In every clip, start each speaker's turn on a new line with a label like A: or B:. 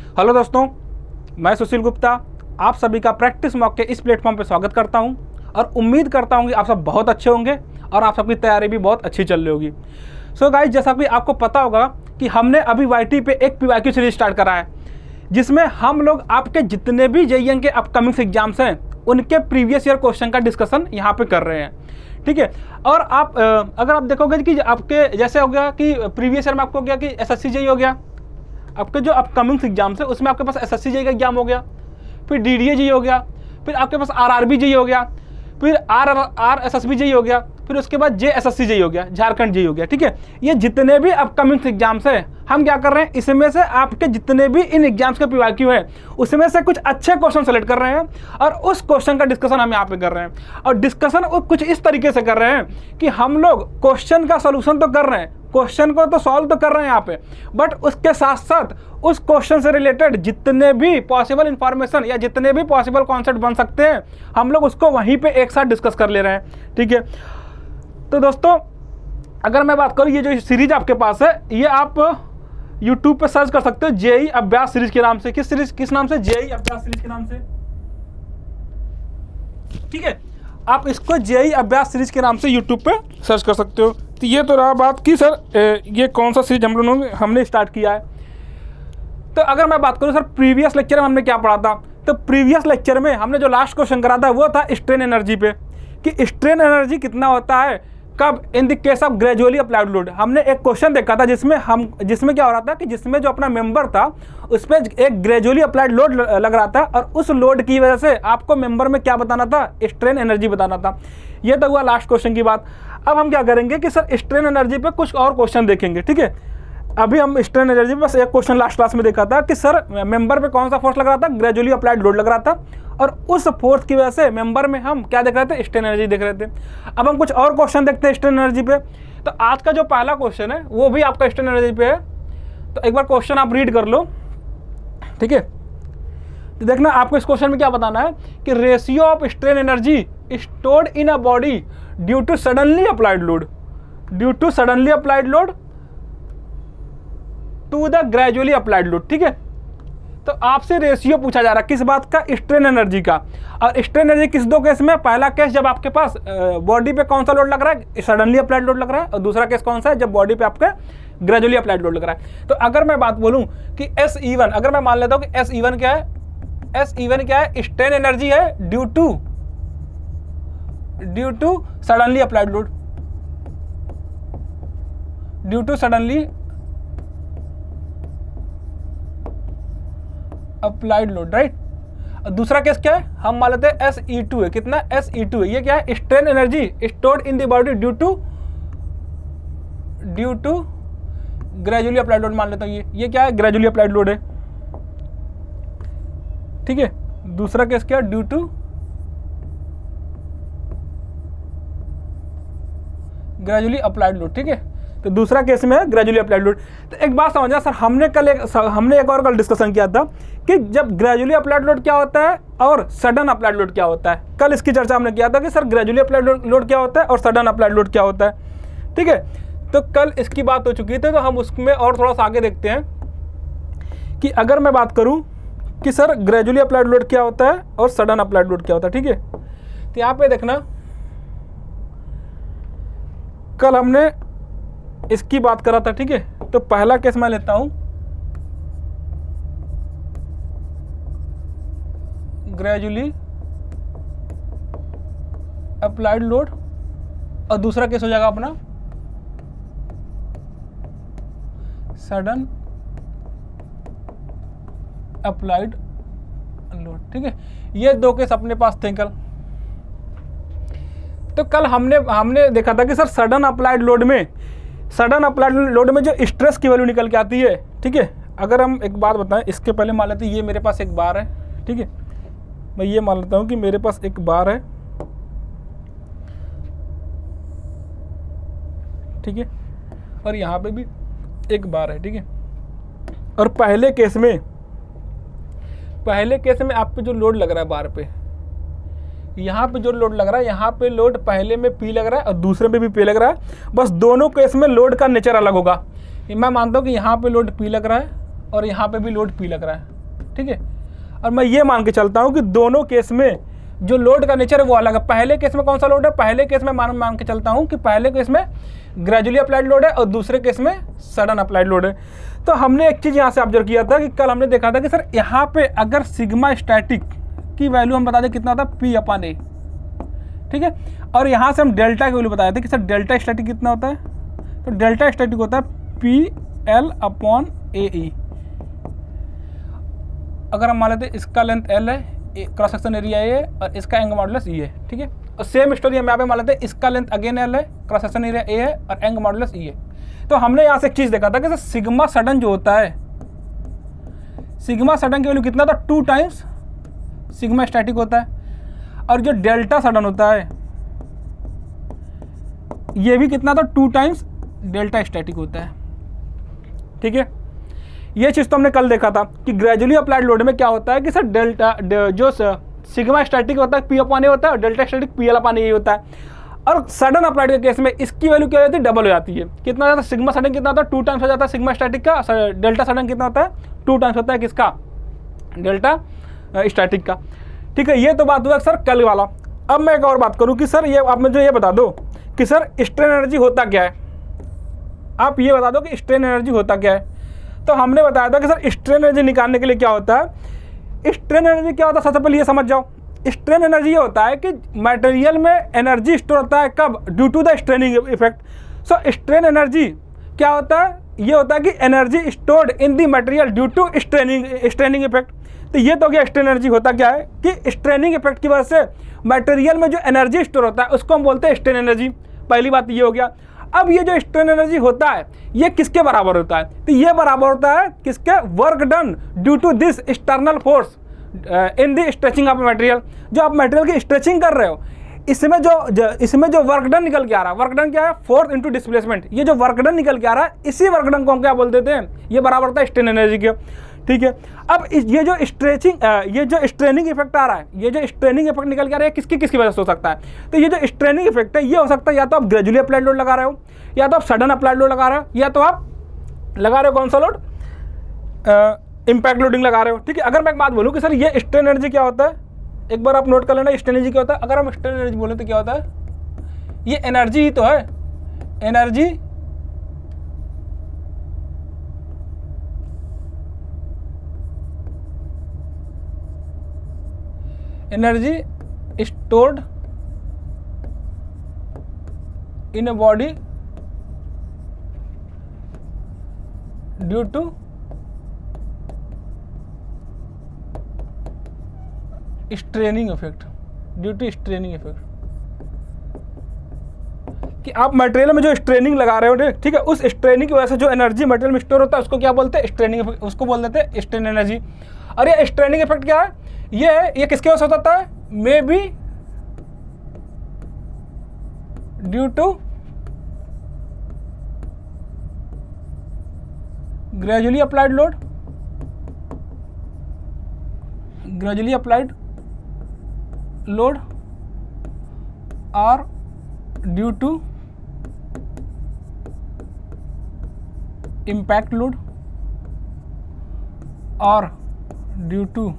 A: Hello दोस्तों, मैं सुशील गुप्ता आप सभी का प्रैक्टिस मॉक के इस प्लेटफॉर्म पे स्वागत करता हूं और उम्मीद करता हूं कि आप सब बहुत अच्छे होंगे और आप सबकी तैयारी भी बहुत अच्छी चल रही होगी। सो गाइस, जैसा कि आपको पता होगा कि हमने अभी YT पे एक PYQ सीरीज स्टार्ट करा है, जिसमें हम लोग आपके जितने भी JEE के अपकमिंग एग्जाम्स हैं उनके प्रीवियस ईयर क्वेश्चन का डिस्कशन यहाँ पे कर रहे हैं। ठीक है, और आप अगर आप देखोगे कि आपके जैसे हो गया कि प्रीवियस ईयर में आपको हो गया कि SSC JEE हो गया, आपके जो अपकमिंग एग्जाम्स है उसमें आपके पास SSC JEE का एग्जाम हो गया, फिर DDA JEE हो गया, फिर आपके पास RRB JEE हो गया, फिर RSSB JEE हो गया, फिर उसके बाद JSSC JEE हो गया, झारखंड JEE हो गया। ठीक है, ये जितने भी अपकमिंग एग्जाम्स है हम क्या कर रहे हैं, इसमें से आपके जितने भी इन एग्जाम्स के PYQ है उसमें से कुछ अच्छे क्वेश्चन सेलेक्ट कर रहे हैं और उस क्वेश्चन का डिस्कशन हम यहाँ पे कर रहे हैं। और डिस्कशन कुछ इस तरीके से कर रहे हैं कि हम लोग क्वेश्चन का सोल्यूशन तो कर रहे हैं, क्वेश्चन को तो सॉल्व तो कर रहे हैं यहाँ पे, बट उसके साथ साथ उस क्वेश्चन से रिलेटेड जितने भी पॉसिबल इंफॉर्मेशन या जितने भी पॉसिबल कॉन्सेप्ट बन सकते हैं हम लोग उसको वहीं पे एक साथ डिस्कस कर ले रहे हैं। ठीक है, तो दोस्तों अगर मैं बात करूँ, ये जो सीरीज आपके पास है ये आप YouTube पे सर्च कर सकते हो JEE अभ्यास सीरीज के नाम से। किस नाम से? JEE अभ्यास सीरीज के नाम से। ठीक है, आप इसको JEE अभ्यास सीरीज के नाम से YouTube पे सर्च कर सकते हो। तो ये तो रहा बात कि सर ये कौन सा सीरीज हमने स्टार्ट किया है। तो अगर मैं बात करूँ सर प्रीवियस लेक्चर में हमने क्या पढ़ा था, तो प्रीवियस लेक्चर में हमने जो लास्ट क्वेश्चन करा था वो था स्ट्रेन एनर्जी पे, कि स्ट्रेन एनर्जी कितना होता है कब in the case of gradually applied load. हमने एक क्वेश्चन देखा था जिसमें क्या हो रहा था कि जिसमें जो अपना मेंबर था उस पर एक ग्रेजुअली अप्लाइड लोड लग रहा था और उस लोड की वजह से आपको मेंबर में क्या बताना था, स्ट्रेन एनर्जी बताना था। ये तो हुआ लास्ट क्वेश्चन की बात। अब हम क्या करेंगे कि सर स्ट्रेन एनर्जी पे कुछ और क्वेश्चन देखेंगे। ठीक है, अभी हम स्ट्रेन एनर्जी पे बस एक क्वेश्चन लास्ट क्लास में देखा था कि सर मेंबर पे कौन सा फोर्स लग रहा था, ग्रेजुअली अप्लाइड लोड लग रहा था, और उस फोर्स की वजह से मेंबर में हम क्या देख रहे थे, स्ट्रेन एनर्जी देख रहे थे। अब हम कुछ और क्वेश्चन देखते हैं स्ट्रेन एनर्जी पे। तो आज का जो पहला क्वेश्चन है वो भी आपका स्ट्रेन एनर्जी पे है, तो एक बार क्वेश्चन आप रीड कर लो। ठीक है, तो देखना आपको इस क्वेश्चन में क्या बताना है कि ratio of strain energy stored in a body due to suddenly applied load, due to suddenly applied load to the gradually applied load. ठीक है, तो आपसे रेशियो पूछा जा रहा है किस बात का, स्ट्रेन एनर्जी का। और स्ट्रेन एनर्जी किस दो केस में, पहला केस जब आपके पास बॉडी पे कौन सा लोड लग रहा है, सडनली अप्लाइड लोड लग रहा है, और दूसरा केस कौन सा है, जब बॉडी पे आपके ग्रेजुअली अप्लाइड लोड लग रहा है। तो अगर मैं बात बोलूं कि SE1, अगर मैं मान लेता हूं कि SE1 क्या है, SE1 क्या है, स्ट्रेन एनर्जी है due to suddenly applied load, due to suddenly applied load, right. दूसरा केस क्या है, हम मान लेते हैं SE2 है, कितना, SE2 है, ये क्या है, strain energy stored in the body due to gradually applied load मान लेता हूँ, ये क्या है, ग्रेजुअली अप्लाइड लोड है। ठीक है, दूसरा केस क्या है, due to gradually applied load. ठीक है, तो दूसरा केस में है ग्रेजुअली अप्लाइड लोड। तो एक बात समझना सर, हमने एक और कल डिस्कशन किया था कि जब ग्रेजुअली अप्लाइड लोड क्या होता है और सडन अप्लाइड लोड क्या होता है। कल इसकी चर्चा हमने किया था कि सर ग्रेजुअली अप्लाइड लोड क्या होता है और सडन अप्लाइड लोड क्या होता है। ठीक है, तो कल इसकी बात हो चुकी थी, तो हम उसमें और थोड़ा सा आगे देखते हैं कि अगर मैं बात करूं कि सर ग्रेजुअली अप्लाइड लोड क्या होता है और सडन अप्लाइड लोड क्या होता है। ठीक है, तो यहाँ पे देखना कल हमने इसकी बात करा था। ठीक है, तो पहला केस मैं लेता हूं ग्रेजुअली अप्लाइड लोड और दूसरा केस हो जाएगा अपना सडन अप्लाइड लोड। ठीक है, ये दो केस अपने पास थे कल। तो कल हमने देखा था कि सर सडन अप्लाइड लोड में जो स्ट्रेस की वैल्यू निकल के आती है। ठीक है, अगर हम एक बात बताएं, इसके पहले मान लेते हैं ये मेरे पास एक बार है। ठीक है, मैं ये मान लेता हूं कि मेरे पास एक बार है। ठीक है, और यहाँ पे भी एक बार है। ठीक है, और पहले केस में आप पे जो लोड लग रहा है बार पे, यहाँ पे जो लोड लग रहा है, यहाँ पे लोड पहले में P लग रहा है और दूसरे में भी P लग रहा है, बस दोनों केस में लोड का नेचर अलग होगा। मैं मानता हूँ कि यहाँ पे लोड P लग रहा है और यहाँ पे भी लोड P लग रहा है। ठीक है। और मैं ये मान के चलता हूँ कि दोनों केस में जो लोड का नेचर है वो अलग है। पहले केस में कौन सा लोड है, पहले केस में मान के चलता हूँ कि पहले केस में ग्रेजुअली अप्लाइड लोड है और दूसरे केस में सडन अप्लाइड लोड है। तो हमने एक चीज़ यहाँ से ऑब्जर्व किया था कि कल हमने देखा था कि सर यहाँ पे अगर सिग्मा स्टैटिक की वैल्यू हम बता दें कितना होता है P/A, ठीक है। और यहाँ से हम डेल्टा की वैल्यू बताए थे कि सर डेल्टा स्टैटिक कितना होता है, तो डेल्टा स्टैटिक होता है PL/AE। अगर हम मान लेते हैं इसका लेंथ L है, क्रॉस सेक्शन एरिया ए और इसका एंगल मॉडुलस ई है, ठीक है। और सेम स्टोरी हम यहाँ पे मान लेते हैं इसका लेंथ अगेन L है, क्रॉस सेक्शन एरिया ए है और एंगल मॉडुलस ई है। तो हमने यहाँ से एक चीज़ देखा था कि सिग्मा सडन जो होता है, सिग्मा सडन की वैल्यू कितना था 2 टाइम्स सिग्मा स्टैटिक होता है। और जो डेल्टा सडन होता है ये भी कितना था 2 टाइम्स डेल्टा स्टैटिक होता है, ठीक है। ये चीज़ तो हमने कल देखा था कि ग्रेजुअली अप्लाइड लोड में क्या होता है कि सर डेल्टा जो सिग्मा स्टैटिक होता है P/A होता है और डेल्टा स्टैटिक PL/A होता है। और सडन अप्लाइड के केस में इसकी वैल्यू क्या होती है, डबल हो जाती है। कितना हो जाता है, सिग्मा सडन कितना होता है 2 टाइम्स हो जाता है सिग्मा स्टैटिक का, डेल्टा सडन कितना होता है 2 टाइम्स होता है किसका, डेल्टा स्टैटिक का, ठीक है। ये तो बात हुआ सर कल वाला। अब मैं एक और बात करूँ कि सर ये आप मुझे ये बता दो कि सर स्ट्रेन एनर्जी होता क्या है, आप ये बता दो कि स्ट्रेन एनर्जी होता क्या है। तो हमने बताया था कि सर स्ट्रेन एनर्जी निकालने के लिए क्या होता है, स्ट्रेन एनर्जी क्या होता है, सबसे पहले ये समझ जाओ। स्ट्रेन एनर्जी ये होता है कि मटेरियल में एनर्जी स्टोर होता है कब, due to the straining effect. So strain energy क्या होता है, ये होता है कि energy stored in the material due to straining effect. तो ये तो क्या स्ट्रेन एनर्जी होता क्या है कि स्ट्रेनिंग इफेक्ट की वजह से मटेरियल में जो एनर्जी स्टोर होता है उसको हम बोलते हैं स्ट्रेन एनर्जी। पहली बात ये हो गया। अब ये जो स्ट्रेन एनर्जी होता है ये किसके बराबर होता है, तो ये बराबर होता है किसके, work done due to this external force in the stretching of material. जो आप मटेरियल की स्ट्रेचिंग कर रहे हो इसमें जो वर्क डन निकल के आ रहा है, वर्क डन क्या है, फोर्स इनटू डिस्प्लेसमेंट। ये जो वर्क डन निकल के आ रहा है इसी वर्क डन को हम क्या बोल देते हैं, ये बराबर होता है स्ट्रेन एनर्जी के, ठीक है। अब ये जो स्ट्रेनिंग इफेक्ट आ रहा है, ये जो स्ट्रेनिंग इफेक्ट निकल के आ रहा है किसकी वजह से हो सकता है, तो ये जो स्ट्रेनिंग इफेक्ट है ये हो सकता है या तो आप ग्रेजुअली अप्लाइड लोड लगा रहे हो, या तो आप सडन अप्लाइड लोड लगा रहे हो, या तो आप लगा रहे हो कौन सा लोड, इम्पैक्ट लोडिंग लगा रहे हो, ठीक है। अगर मैं एक बात बोलूँ कि सर ये स्ट्रेन एनर्जी क्या होता है, एक बार आप नोट कर लेना स्ट्रेन एनर्जी क्या होता है। अगर हम स्ट्रेन एनर्जी बोले तो क्या होता है, ये एनर्जी ही तो है, energy stored in a body due to straining effect, कि आप मटेरियल में जो स्ट्रेनिंग लगा रहे हो, ठीक है, उस स्ट्रेनिंग की वजह से जो एनर्जी मटेरियल में स्टोर होता है उसको क्या बोलते हैं, स्ट्रेनिंग, उसको बोल देते हैं स्ट्रेन एनर्जी। और ये स्ट्रेनिंग इफेक्ट क्या है, ये किसके वजह से होता है, may be due to gradually applied load, और ड्यू टू इम्पैक्ट लोड, और due to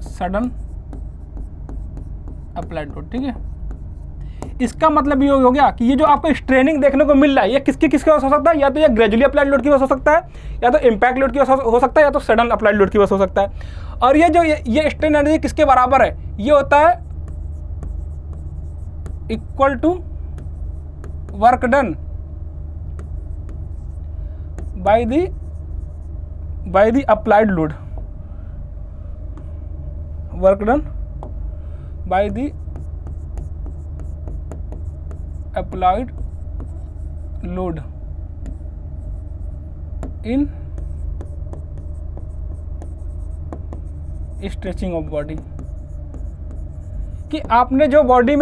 A: sudden applied load, ठीक है। इसका मतलब ये हो गया कि ये जो आपको स्ट्रेनिंग देखने को मिल रहा है ये किसकी वजह से हो सकता है, या तो ये ग्रेजुअली अप्लाइड लोड की वजह से हो सकता है, या तो इम्पैक्ट लोड की वजह से हो सकता है, या तो सडन अप्लाइड लोड की वजह से हो सकता है। और ये जो ये स्ट्रेन एनर्जी किसके बराबर है, ये होता है equal to work done by the applied load, work done by the applied load in stretching of body. कि आपने जो बॉडी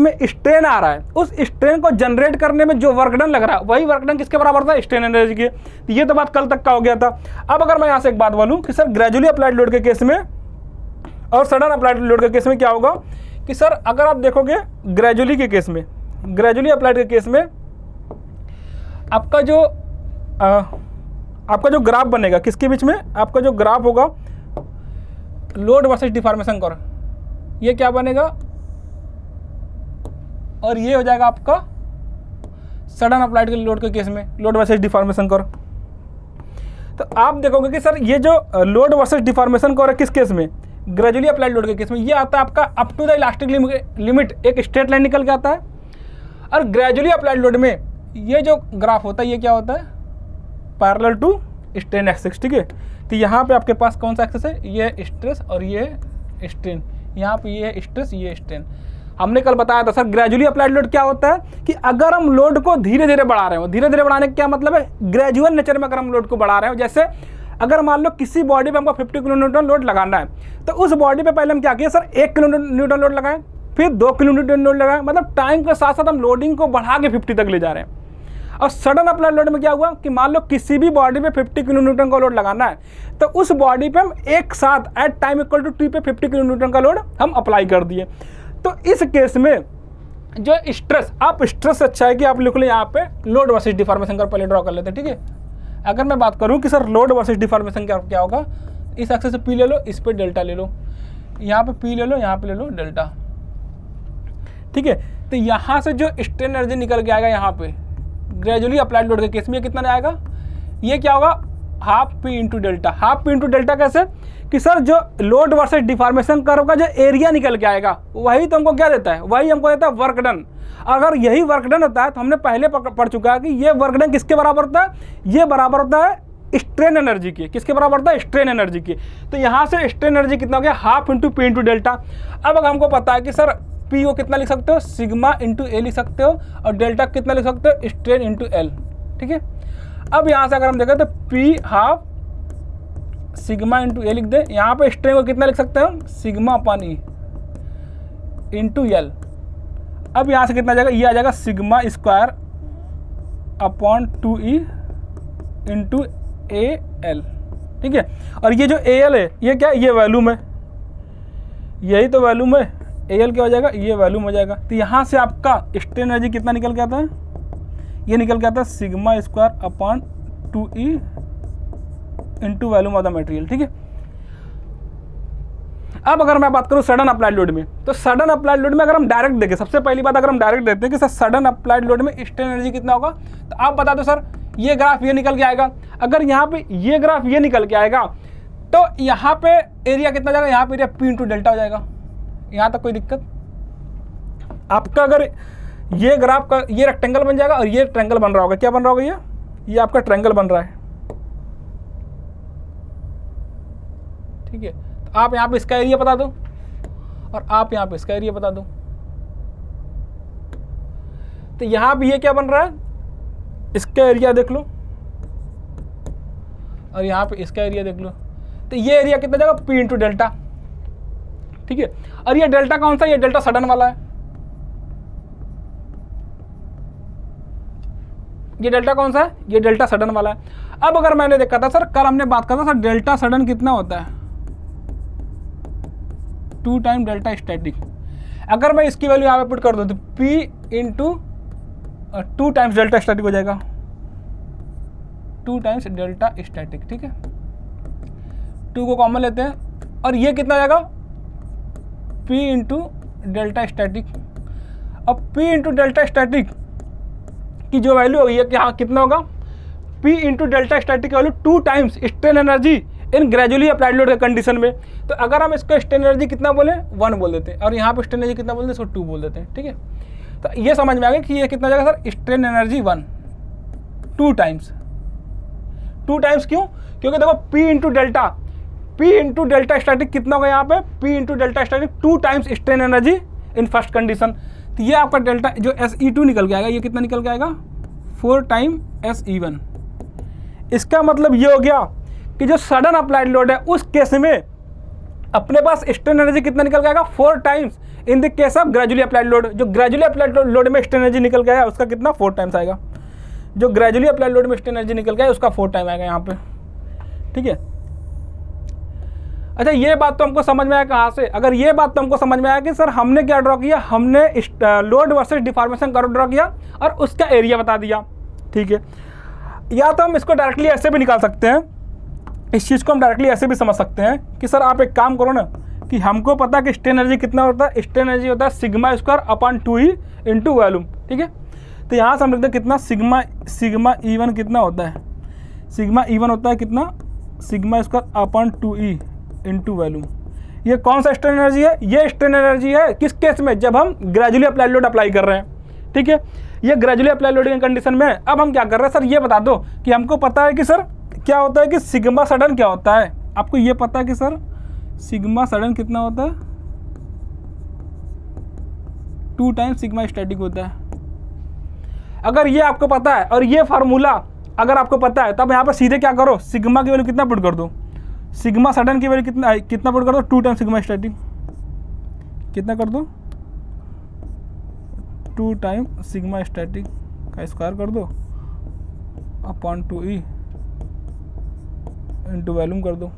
A: में स्ट्रेन आ रहा है उस स्ट्रेन को जनरेट करने में जो वर्क डन लग रहा है वही वर्क डन किसके बराबर था, स्ट्रेन एनर्जी के। तो ये तो बात कल तक का हो गया था। अब अगर मैं यहाँ से एक बात बोलूँ कि सर ग्रेजुअली अप्लाइड लोड के केस में और सडन अप्लाइड लोड के केस में क्या होगा कि सर अगर आप देखोगे ग्रेजुअली अप्लाइड के केस में आपका जो आपका जो ग्राफ बनेगा किसके बीच में, आपका जो ग्राफ होगा लोड वर्सेस डिफॉर्मेशन कर्व, ये क्या बनेगा, और ये हो जाएगा आपका सडन अप्लाइड के लोड के केस में लोड वर्सेस डिफॉर्मेशन कर्व। तो आप देखोगे कि सर ये जो लोड वर्सेस डिफॉर्मेशन कर्व है किस केस में, ग्रेजुअली अप्लाइड लोड के केस में, ये आता है आपका up to the elastic limit, एक स्ट्रेट लाइन निकल के आता है। और ग्रेजुअली अप्लाइड लोड में ये जो ग्राफ होता है ये क्या होता है, पैरेलल टू स्ट्रेन एक्सिस, ठीक है। तो यहाँ पे आपके पास कौन सा एक्सिस है, ये स्ट्रेस और ये स्ट्रेन, यहाँ पे ये स्ट्रेस ये स्ट्रेन। हमने कल बताया था सर ग्रेजुअली अप्लाइड लोड क्या होता है कि अगर हम लोड को धीरे धीरे बढ़ा रहे हो, धीरे धीरे बढ़ाने का क्या मतलब है, ग्रेजुअल नेचर में अगर हम लोड को बढ़ा रहे हो, जैसे अगर मान लो किसी बॉडी पे हमको 50 किलो न्यूटन लोड लगाना है, तो उस बॉडी पे पहले हम क्या किए सर 1 किलो न्यूटन लोड लगाएं, फिर 2 किलो न्यूटन लोड लगाएं, मतलब टाइम के साथ साथ हम लोडिंग को बढ़ा के 50 तक ले जा रहे हैं। और सडन अप्लाइड लोड में क्या हुआ कि मान लो किसी भी बॉडी पे 50 किलो न्यूटन का लोड लगाना है, तो उस बॉडी पे हम एक साथ at time equal to T पे 50 किलो न्यूटन का लोड हम अप्लाई कर दिए। तो इस केस में जो स्ट्रेस, आप स्ट्रेस से अच्छा है कि आप लिख लो यहाँ पे लोड वर्सेस डिफॉर्मेशन का पहले ड्रॉ कर लेते हैं, ठीक है। अगर मैं बात करूँ कि सर लोड वर्सेस डिफॉर्मेशन क्या होगा, इस एक्सिस से पी ले लो, इस पे डेल्टा ले लो, यहाँ पे पी ले लो, यहाँ पे ले लो डेल्टा, ठीक है। तो यहाँ से जो स्ट्रेन एनर्जी निकल के आएगा यहाँ पे ग्रेजुअली अप्लाइड लोड के केस में कितना आएगा, ये क्या होगा half P into delta. Half P into delta कैसे कि सर जो लोड वर्सेस डिफॉर्मेशन कर्व का जो एरिया निकल के आएगा वही तो हमको क्या देता है, वही हमको देता है वर्क डन। अगर यही वर्क डन होता है तो हमने पहले पढ़ चुका है कि ये वर्क डन किसके बराबर होता है, ये बराबर होता है स्ट्रेन एनर्जी की। किसके बराबर होता है, स्ट्रेन एनर्जी की। तो यहाँ से स्ट्रेन एनर्जी कितना हो गया, half into P into delta. अब अगर हमको पता है कि सर पी को कितना लिख सकते हो, सिग्मा इंटू ए लिख सकते हो, और डेल्टा कितना लिख सकते हो, स्ट्रेन इंटू एल, ठीक है। अब यहाँ से अगर हम देखें तो पी हाफ सिग्मा इंटू ए लिख दे, यहाँ पे स्ट्रेन को कितना लिख सकते हैं हम, सिग्मा अपन ई इंटू एल। अब यहाँ से कितना आ जाएगा, ये आ जाएगा sigma square upon 2e into A L, ठीक है। और ये जो ए एल है ये क्या है, ये वैल्यूम है, यही तो वैल्यूम है, ए एल क्या हो जाएगा, ये वैल्यूम हो जाएगा। तो यहाँ से आपका स्ट्रेन एनर्जी कितना निकल के आता है, ये निकल के आता है sigma square upon 2e into volume of the material, ठीक है। अब अगर मैं बात करूं सडन अप्लाइड लोड में, तो सडन अप्लाइड लोड में अगर हम डायरेक्ट देखें, सबसे पहली बात अगर हम डायरेक्ट देखते हैं कि सर सडन अप्लाइड लोड में स्ट्रेन एनर्जी कितना होगा, तो आप बता दो सर ये ग्राफ ये निकल के आएगा। अगर यहाँ पे ये ग्राफ ये निकल के आएगा तो यहाँ पे एरिया कितना जाएगा, यहाँ पे एरिया पी इंटू डेल्टा हो जाएगा। यहाँ तक कोई दिक्कत आपका, अगर ये ग्राफ का ये रेक्टेंगल बन जाएगा और ये ट्रायंगल बन रहा होगा, क्या बन रहा होगा, ये आपका ट्रायंगल बन रहा है, ठीक है। तो आप यहाँ पे इसका एरिया बता दो और आप यहाँ पे इसका एरिया बता दो। तो यहाँ पे ये क्या बन रहा है, इसका एरिया देख लो और यहाँ पे इसका एरिया देख लो। तो ये एरिया कितना जाएगा, पी इंटू डेल्टा, ठीक है। और ये डेल्टा कौन सा, ये डेल्टा सडन वाला है। ये डेल्टा कौन सा है, ये डेल्टा सडन वाला है। अब अगर मैंने देखा था सर, कल हमने बात करा था सर डेल्टा सडन कितना होता है, 2 टाइम डेल्टा स्टैटिक। अगर मैं इसकी वैल्यू यहाँ पे पुट कर दूँ तो P into 2 times delta static हो जाएगा, 2 टाइम्स डेल्टा स्टैटिक, ठीक है। 2 को कॉमन लेते हैं और ये कितना जाएगा, P इंटू डेल्टा स्टैटिक। अब P इंटू डेल्टा स्टैटिक की जो वैल्यू होगी है क्या, कितना होगा, P इंटू डेल्टा स्टैटिक की value 2 times strain energy in gradually applied load के कंडीशन में। तो अगर हम इसको स्ट्रेन एनर्जी कितना बोले, 1 बोल देते हैं, और यहाँ पे स्ट्रेन एनर्जी कितना बोलते हैं, इसको 2 बोल देते हैं, ठीक है। तो ये समझ में आ गया कि ये कितना जाएगा sir, strain energy 1, 2 times. 2 times क्यों, क्योंकि देखो P into delta, P into delta static कितना होगा यहाँ पे, P into delta static 2 times strain energy in first condition. तो ये आपका डेल्टा जो SE2 निकल के आएगा, ये कितना निकल के आएगा, 4 टाइम SE1। इसका मतलब ये हो गया कि जो सडन अप्लाइड लोड है उस केस में अपने पास स्ट्रेन एनर्जी कितना निकल के आएगा, 4 times in the case of gradually applied load. जो ग्रेजुअली अप्लाइड लोड में स्ट्रेन एनर्जी निकल गया है उसका कितना, 4 टाइम्स आएगा। जो ग्रेजुअली अप्लाइड लोड में स्ट्रेन एनर्जी निकल गया है उसका 4 टाइम आएगा यहाँ पे, ठीक है। अच्छा, ये बात तो हमको समझ में आया कहाँ से, अगर ये बात तो हमको समझ में आया कि सर हमने क्या ड्रॉ किया, हमने load versus deformation curve draw किया और उसका एरिया बता दिया, ठीक है। या तो हम इसको डायरेक्टली ऐसे भी निकाल सकते हैं, इस चीज़ को हम डायरेक्टली ऐसे भी समझ सकते हैं कि सर आप एक काम करो ना कि हमको पता है कि स्ट्रेन एनर्जी कितना होता है, स्ट्रेन एनर्जी होता है sigma square upon 2E into volume. ठीक है, तो यहाँ से हम लिखते हैं कितना सिग्मा E1 कितना होता है, सिग्मा E1 होता है कितना, sigma square upon 2E into volume. ये कौन सा स्ट्रेन एनर्जी है, ये स्ट्रेन एनर्जी है किस केस में, जब हम ग्रेजुअली अप्लाइड लोड अप्लाई कर रहे हैं। ठीक है, ये ग्रेजुअली अप्लाइड लोडिंग कंडीशन में अब हम क्या कर रहे हैं, सर ये बता दो कि हमको पता है कि सर क्या होता है कि सिग्मा सडन क्या होता है, आपको ये पता है कि सर सिग्मा सडन कितना होता है, 2 टाइम्स सिग्मा स्टैटिक होता है। अगर ये आपको पता है और ये फार्मूला अगर आपको पता है, तब यहाँ पर सीधे क्या करो, सिग्मा की वैल्यू कितना पुट कर दो, सिग्मा सडन की वैल्यू कितना पुट कर दो, 2 टाइम्स सिग्मा स्टैटिक कितना कर दो, 2 टाइम सिग्मा स्टैटिक का स्क्वायर कर दो अपॉन 2E इंटू वॉल्यूम कर दो।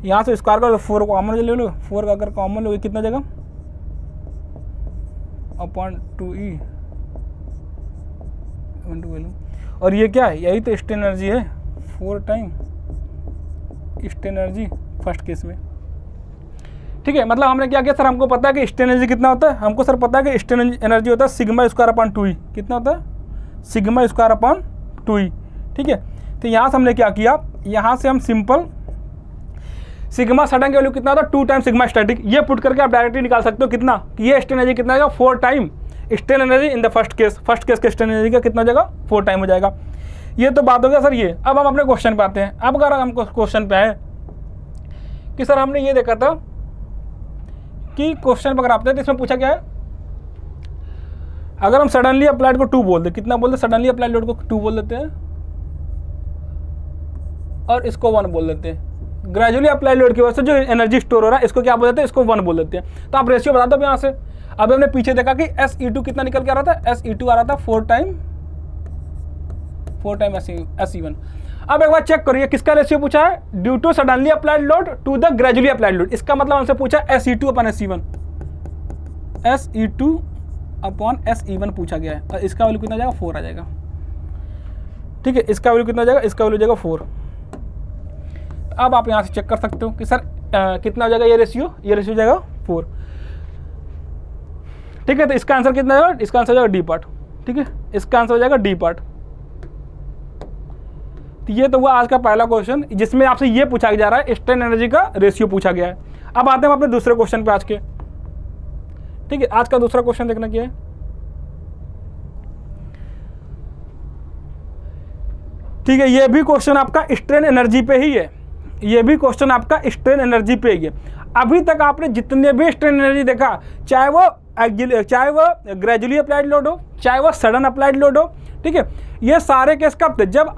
A: यहाँ से स्क्वायर कर दो, 4 कॉमन ले लो, 4 का अगर कॉमन लोगे कितना जगह, अपॉन 2E इंटू वॉल्यूम। और ये क्या है, यही तो स्ट्रेन एनर्जी है, 4 time strain energy first case में। ठीक है, मतलब हमने क्या किया सर, हमको पता है कि स्ट्रेन एनर्जी कितना होता है, हमको सर पता है कि स्ट्रेन एनर्जी होता है सिग्मा स्क्वायर अपॉन 2E, कितना होता है, सिग्मा स्क्वायर अपॉन 2E। ठीक है, तो यहाँ से हमने क्या किया, यहाँ से हम सिंपल सिग्मा सडन की वैल्यू कितना होता है, 2 टाइम सिग्मा स्टैटिक, ये पुट करके आप डायरेक्टली निकाल सकते हो कितना, कि ये स्ट्रेन एनर्जी कितना आएगा, 4 time strain energy in the first case के स्ट्रेन एनर्जी का कितना हो जाएगा, 4 टाइम हो जाएगा। ये तो बात हो गया सर ये। अब हम अपने क्वेश्चन पे आते हैं। अब अगर हमको क्वेश्चन पे आए कि सर हमने ये देखा था कि क्वेश्चन पर अगर आते हैं तो इसमें पूछा क्या है, अगर हम सडनली अप्लाइड को 2 बोल दे, कितना बोल दे, सडनली अप्लाइड लोड को 2 बोल देते हैं और इसको 1 बोल देते हैं। ग्रेजुअली अप्लाइड लोड की वजह से जो एनर्जी स्टोर हो रहा है इसको क्या बोल देते हैं, इसको 1 बोल देते हैं। तो आप रेशियो बता दो यहाँ से। अब हमने पीछे देखा कि SE2 कितना निकल के आ रहा था, SE2 आ रहा था 4 टाइम SE1। अब एक बार चेक करिए किसका रेशियो पूछा है, due to suddenly applied load to the gradually applied load. इसका मतलब हमसे पूछा SE2 upon SE1, SE2 upon SE1 पूछा गया है और इसका वैल्यू कितना जाएगा, 4 आ जाएगा। ठीक है, इसका वैल्यू कितना जाएगा, इसका वैल्यू जाएगा 4। अब आप यहाँ से चेक कर सकते हो कि सर कितना हो जाएगा ये रेशियो जाएगा 4। ठीक है, तो इसका आंसर कितना जाएगा, इसका आंसर हो जाएगा डी पार्ट। ठीक है, इसका आंसर हो जाएगा डी पार्ट। तो ये तो हुआ आज का पहला क्वेश्चन जिसमें आपसे ये पूछा जा रहा है, स्ट्रेन एनर्जी का रेशियो पूछा गया है। अब आते हैं अपने दूसरे क्वेश्चन पे आज के। ठीक है, आज का दूसरा क्वेश्चन देखना क्या है, ठीक है, ये भी क्वेश्चन आपका स्ट्रेन एनर्जी पे ही है, ये भी क्वेश्चन आपका स्ट्रेन एनर्जी पे ही है। अभी तक आपने जितने भी स्ट्रेन एनर्जी देखा, चाहे वो ग्रेजुअली अप्लाइड लोड हो, चाहे वो सडन अप्लाइड लोड हो, ठीक है, ये सारे केस कब थे, जब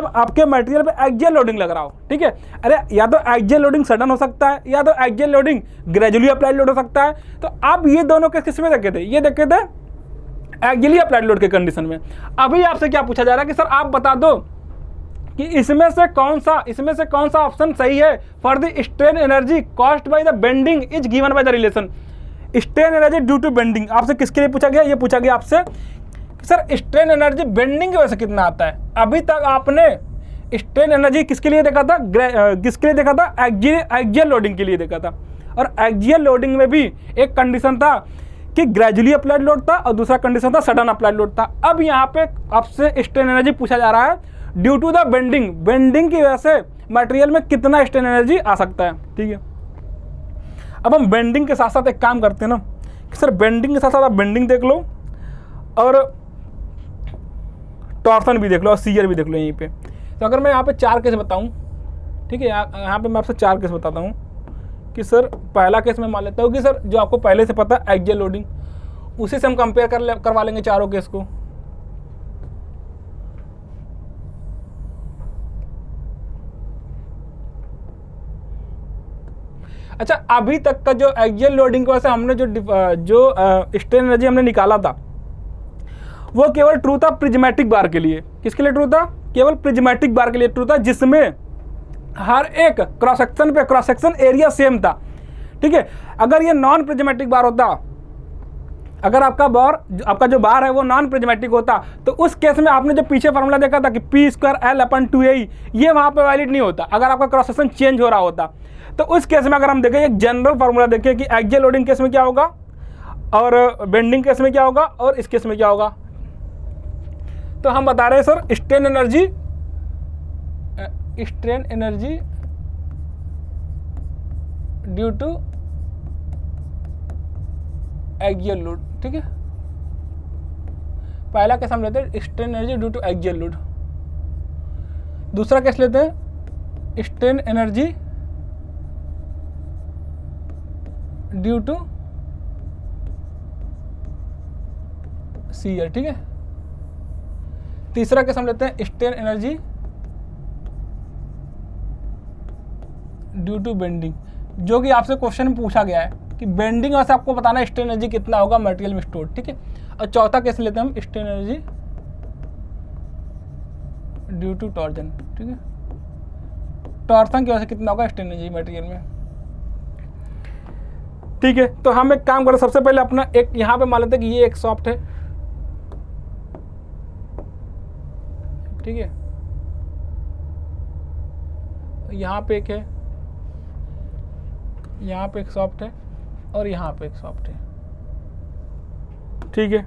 A: आपके मटेरियल पे एक्सियल लोडिंग लग रहा हो। ठीक है, अरे या तो एक्सियल लोडिंग सडन हो सकता है या तो axial loading gradually applied load हो सकता है। तो आप ये दोनों केस किस में देखे थे, ये देखे थे एक्सियली अप्लाइड लोड के कंडीशन में। अभी आपसे क्या पूछा जा रहा है कि सर आप बता दो कि इसमें से कौन सा ऑप्शन सही है for the strain energy caused by the bending is given by the relation. Strain energy due to bending आपसे किसके लिए पूछा गया, ये पूछा गया आपसे कि सर स्ट्रेन एनर्जी बेंडिंग की वजह से कितना आता है। अभी तक आपने स्ट्रेन एनर्जी किसके लिए देखा था, एक्सियल लोडिंग के लिए देखा था। और एक्सियल लोडिंग में भी एक कंडीशन था कि ग्रेजुअली अप्लाइड लोड था और दूसरा कंडीशन था सडन अप्लाइड लोड था। अब यहाँ पे आपसे स्ट्रेन एनर्जी पूछा जा रहा है ड्यू टू द बेंडिंग की वजह से मटेरियल में कितना स्ट्रेन एनर्जी आ सकता है। ठीक है, अब हम बेंडिंग के साथ साथ एक काम करते हैं ना कि सर बेंडिंग के साथ साथ आप बेंडिंग देख लो और टॉर्सन भी देख लो और सीयर भी देख लो यहीं पे। तो अगर मैं यहाँ पे 4 केस बताऊँ, ठीक है, यहाँ पे मैं आपसे 4 केस बताता हूँ कि सर पहला केस मैं मान लेता हूँ कि सर जो आपको पहले से पता है एक्सियल लोडिंग, उसी से हम कंपेयर करवा लेंगे चारों केस को। अच्छा, अभी तक का जो एक्सियल लोडिंग की वजह से हमने जो स्ट्रेन एनर्जी हमने निकाला था वो केवल ट्रू था प्रिज्मेटिक बार के लिए। किसके लिए ट्रू था, केवल प्रिज्मेटिक बार के लिए ट्रू था, जिसमें हर एक क्रॉस सेक्शन एरिया सेम था। ठीक है, अगर ये नॉन प्रिज्मेटिक बार होता अगर आपका आपका जो बार है वो नॉन प्रिज्मेटिक होता तो उस केस में आपने जो पीछे फार्मूला देखा था कि P²L/2AE, ये वहाँ पे वैलिड नहीं होता अगर आपका क्रॉस सेक्शन चेंज हो रहा होता। तो उस केस में अगर हम देखें एक जनरल फार्मूला देखें कि एक्सियल लोडिंग केस में क्या होगा और बेंडिंग केस में क्या होगा और इस केस में क्या होगा। तो हम बता रहे हैं sir strain energy due to axial load. ठीक है, पहला केस हम लेते हैं strain energy due to axial load. दूसरा केस लेते हैं strain energy due to shear. ठीक है, तीसरा केस हम लेते हैं strain energy due to bending, जो कि आपसे क्वेश्चन में पूछा गया है कि बेंडिंग वैसे आपको बताना है स्ट्रेन एनर्जी कितना होगा मटेरियल में स्टोर। ठीक है, और चौथा केस लेते हैं हम strain energy due to torsion. ठीक है, टॉर्सन की वजह से कितना होगा स्ट्रेन एनर्जी मटेरियल में। ठीक है, तो हम एक काम करें, सबसे पहले अपना एक यहाँ पे मान लेते हैं कि ये एक सॉफ्ट है। ठीक है, यहाँ पे एक है, यहाँ पे एक सॉफ्ट है और यहाँ पे एक सॉफ्ट है। ठीक है,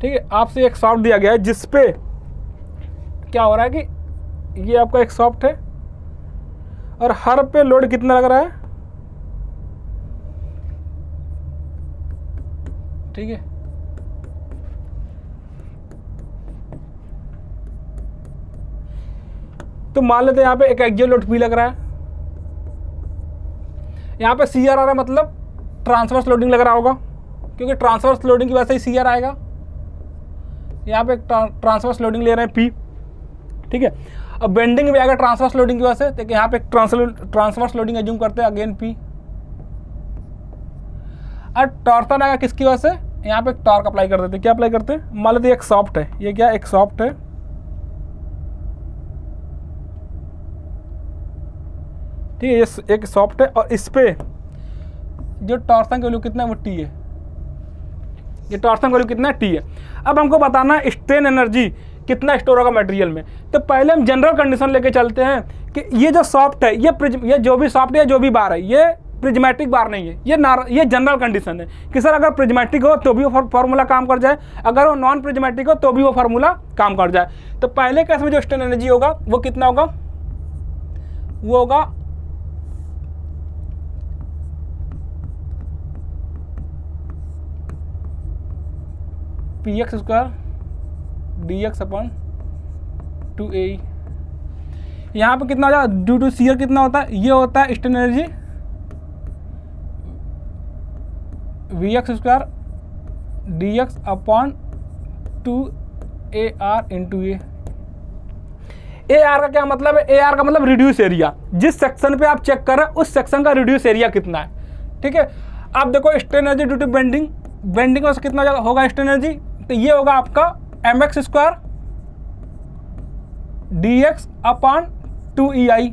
A: ठीक है, आपसे एक सॉफ्ट दिया गया है जिसपे क्या हो रहा है कि ये आपका एक सॉफ्ट है और हर पे लोड कितना लग रहा है। ठीक है, तो मान लेते हैं यहाँ पे एक एक्सियल लोड P लग रहा है, यहाँ पे CR आ रहा है, मतलब ट्रांसवर्स लोडिंग लग रहा होगा क्योंकि ट्रांसवर्स लोडिंग की वजह से ही CR आएगा। यहाँ पे एक ट्रांसवर्स लोडिंग ले रहे हैं P। ठीक है, अब बेंडिंग भी आएगा ट्रांसवर्स लोडिंग की वजह से, देखिए यहाँ पे ट्रांसवर्स लोडिंग एज्यूम करते हैं अगेन P। और टॉर्सन आएगा किसकी वजह से, यहाँ पे टॉर्क अप्लाई कर देते हैं। क्या अप्लाई करते हैं, मान लेते एक सॉफ्ट है, ये क्या एक सॉफ्ट है। ठीक है, ये एक सॉफ्ट है और इस पे जो टॉर्सन की वैल्यू कितना है वो T है। ये टॉर्सन की वैल्यू कितना है T है। अब हमको बताना है स्ट्रेन एनर्जी कितना स्टोर होगा मटेरियल में। तो पहले हम जनरल कंडीशन लेके चलते हैं कि ये जो सॉफ्ट है, ये जो भी सॉफ्ट है, जो भी बार है, ये प्रिज्मेटिक बार नहीं है, ये जनरल कंडीशन है कि सर अगर प्रिज्मेटिक हो तो भी वो फार्मूला काम कर जाए, अगर वो नॉन प्रिज्मेटिक हो तो भी वो फार्मूला काम कर जाए। तो पहले केस में जो स्ट्रेन एनर्जी होगा वो कितना होगा, वो होगा Px² dx/2AE। यहाँ पे कितना हो जाएगा ड्यू टू शियर, कितना होता है, ये होता है strain energy Vx² dx/2AR × A। AR का क्या मतलब है, AR का मतलब रिड्यूस एरिया, जिस सेक्शन पे आप चेक कर रहे हैं उस सेक्शन का रिड्यूस एरिया कितना है। ठीक है, आप देखो strain energy due to bending में कितना होगा स्ट्रेन एनर्जी, तो ये होगा आपका mx² dx/2EI।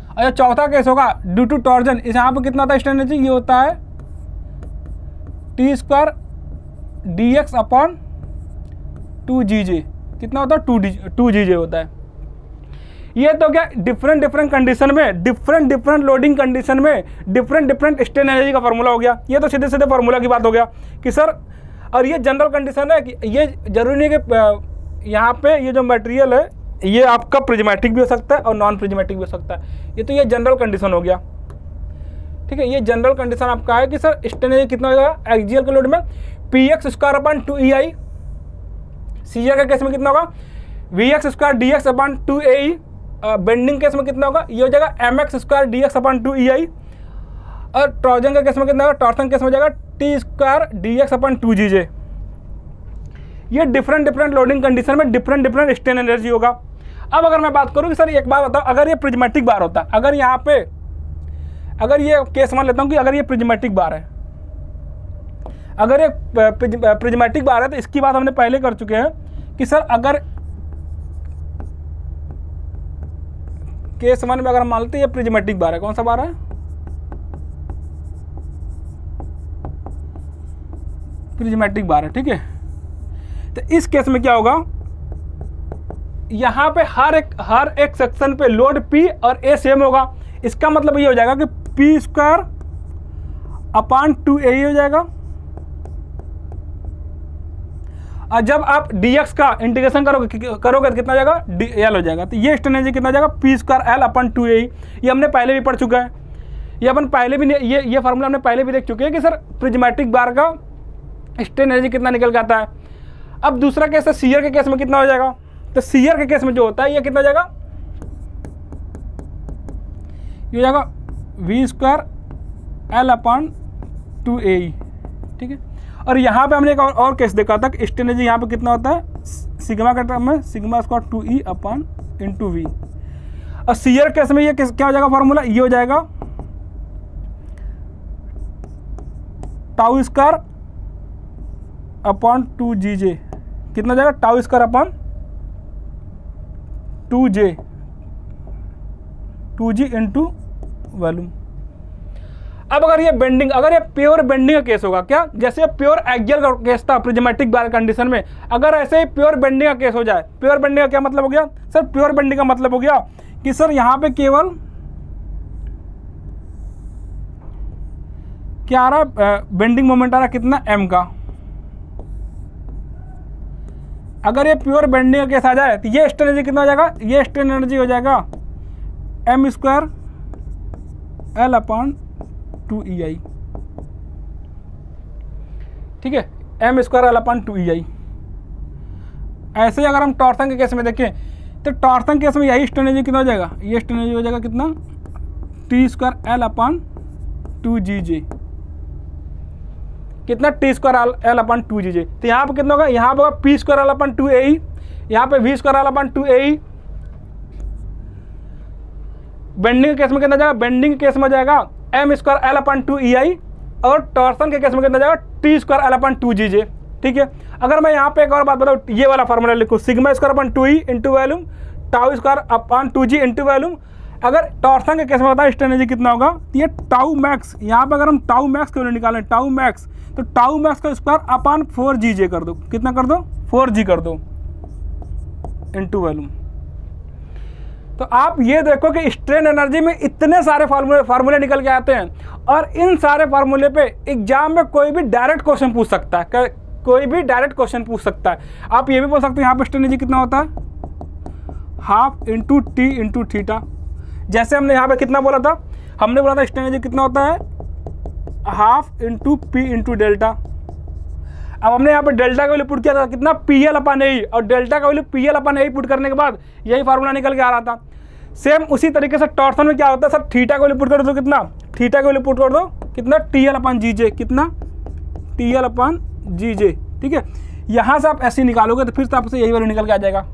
A: अच्छा, चौथा केस होगा ड्यू टू टॉर्जन, इस यहाँ पे कितना होता है स्ट्रेन एनर्जी, ये होता है T² dx/2GJ। कितना होता है 2GJ होता है। ये तो क्या डिफरेंट कंडीशन में, डिफरेंट लोडिंग कंडीशन में डिफरेंट स्ट्रेन एनर्जी का फार्मूला हो गया। ये तो सीधे सीधे फार्मूला की बात हो गया कि सर, और ये जनरल कंडीशन है कि ये जरूरी नहीं कि यहाँ पे ये जो मटेरियल है ये आपका प्रिज्मेटिक भी हो सकता है और नॉन प्रिज्मेटिक भी हो सकता है। ये तो ये जनरल कंडीशन हो गया। ठीक है, ये जनरल कंडीशन आपका है कि सर स्ट्रेन एनर्जी कितना होगा एक्सियल के लोड में Px² EI। शियर के केस में कितना होगा Vx² dx/2AE। बेंडिंग केस में कितना होगा, ये हो जाएगा mx² dx/2EI। और टॉर्जन के केस में कितना होगा, टॉर्सन केस में हो जाएगा T² dx/2GJ। ये डिफरेंट लोडिंग कंडीशन में डिफरेंट स्ट्रेन एनर्जी होगा। अब अगर मैं बात करूँ कि सर एक बात बताओ, अगर ये प्रिज्मेटिक बार होता, अगर यहाँ पे अगर ये केस मान लेता हूँ कि अगर ये प्रिज्मेटिक बार है, अगर ये प्रिज्मेटिक बार है तो इसकी बात हमने पहले कर चुके हैं कि सर अगर केस 1 में अगर हम मान लेते हैं ये प्रिज्मेटिक बार है, कौन सा बार है, प्रिज्मेटिक बार है, ठीक है। तो इस केस में क्या होगा, यहां पे हर एक सेक्शन पे लोड P और A सेम होगा। इसका मतलब ये हो जाएगा कि P स्क्वायर अपॉन 2A हो जाएगा। और जब आप dx का इंटीग्रेशन करोगे तो कितना हो जाएगा, dl हो जाएगा। तो ये स्ट्रेन एनर्जी कितना हो जाएगा, P square L upon 2A। ये हमने पहले भी पढ़ चुका है, ये अपन पहले भी ये फार्मूला हमने पहले भी देख चुके हैं कि सर प्रिज्मेटिक बार का स्ट्रेन एनर्जी कितना निकल के आता है। अब दूसरा केस है शियर के केस में कितना हो जाएगा, तो शियर के केस में जो होता है ये कितना हो जाएगा, ये हो जाएगा V square L upon 2A, ठीक है। और यहाँ पे हमने एक और केस देखा था कि स्ट्रेन एनर्जी यहाँ पे कितना होता है, सिग्मा का टर्म में sigma square 2E upon into V। और शियर केस में ये क्या हो जाएगा फार्मूला, ये हो जाएगा टाउ स्क्वायर अपॉन 2GJ, कितना जाएगा, tau square upon 2G into volume. अब अगर ये बेंडिंग, अगर ये प्योर बेंडिंग का केस होगा, क्या जैसे प्योर एक्सियल का केस था प्रिज्मेटिक बार कंडीशन में, अगर ऐसे ही प्योर बेंडिंग का केस हो जाए, प्योर बेंडिंग का क्या मतलब हो गया सर, प्योर बेंडिंग का मतलब हो गया कि सर यहाँ पे केवल क्या आ रहा है, बेंडिंग मोमेंट आ रहा है कितना, m का। अगर ये प्योर बेंडिंग का केस आ जाए तो ये स्ट्रेन एनर्जी कितना हो जाएगा, ये स्ट्रेन एनर्जी हो जाएगा m square L upon 2EI, ठीक है, m square L upon 2EI। ऐसे ही अगर हम टॉर्सन के केस में देखें तो टॉर्सन केस में यही स्ट्रेन एनर्जी कितना हो जाएगा, ये स्ट्रेन एनर्जी हो जाएगा कितना, T square L upon 2GJ, कितना, T square L upon 2GJ। तो यहाँ पे कितना होगा, यहाँ पे होगा P square L upon 2AE, यहाँ पे V square L upon 2AE। Bending के केस में कितना जाएगा, बेंडिंग के केस में जाएगा m square L upon 2EI, और टॉर्सन के केस में कितना जाएगा, T square L upon 2GJ, ठीक है। अगर मैं यहाँ पे एक और बात बताऊँ, ये वाला फार्मूला लिखूँ, sigma square upon 2E into volume, tau square upon 2G into volume. अगर टॉर्सन के केस में बताएं स्ट्रेन एनर्जी कितना होगा, तो ये टाउ मैक्स, यहाँ पे अगर हम टाउ मैक्स क्यों निकालें, टाउ मैक्स, तो टाउ मैक्स का स्क्वायर अपॉन 4GJ कर दो, कितना कर दो, 4G कर दो इंटू वॉल्यूम। तो आप ये देखो कि स्ट्रेन एनर्जी में इतने सारे फार्मूले निकल के आते हैं, और इन सारे फार्मूले पे एग्जाम में कोई भी डायरेक्ट क्वेश्चन पूछ सकता है, कोई भी डायरेक्ट क्वेश्चन पूछ सकता है। आप ये भी बोल सकते हो यहाँ पे स्ट्रेन एनर्जी कितना होता है, half into T into theta. जैसे हमने यहाँ पे कितना बोला था, हमने बोला था स्ट्रेन एनर्जी कितना होता है, half into P into delta. अब हमने यहाँ पे डेल्टा का वैल्यू पुट किया था कितना, PL अपॉन ए, और डेल्टा का वैल्यू PL अपॉन ए पुट करने के बाद यही फार्मूला निकल के आ रहा था। सेम उसी तरीके से टॉर्सन में क्या होता है सर, थीटा का वैल्यू पुट कर दो कितना, थीटा का वैल्यू पुट कर दो कितना, TL अपॉन GJ, कितना, TL अपॉन GJ, ठीक है। यहाँ से आप ऐसे निकालोगे तो फिर से आपसे यही वैल्यू निकल के आ जाएगा,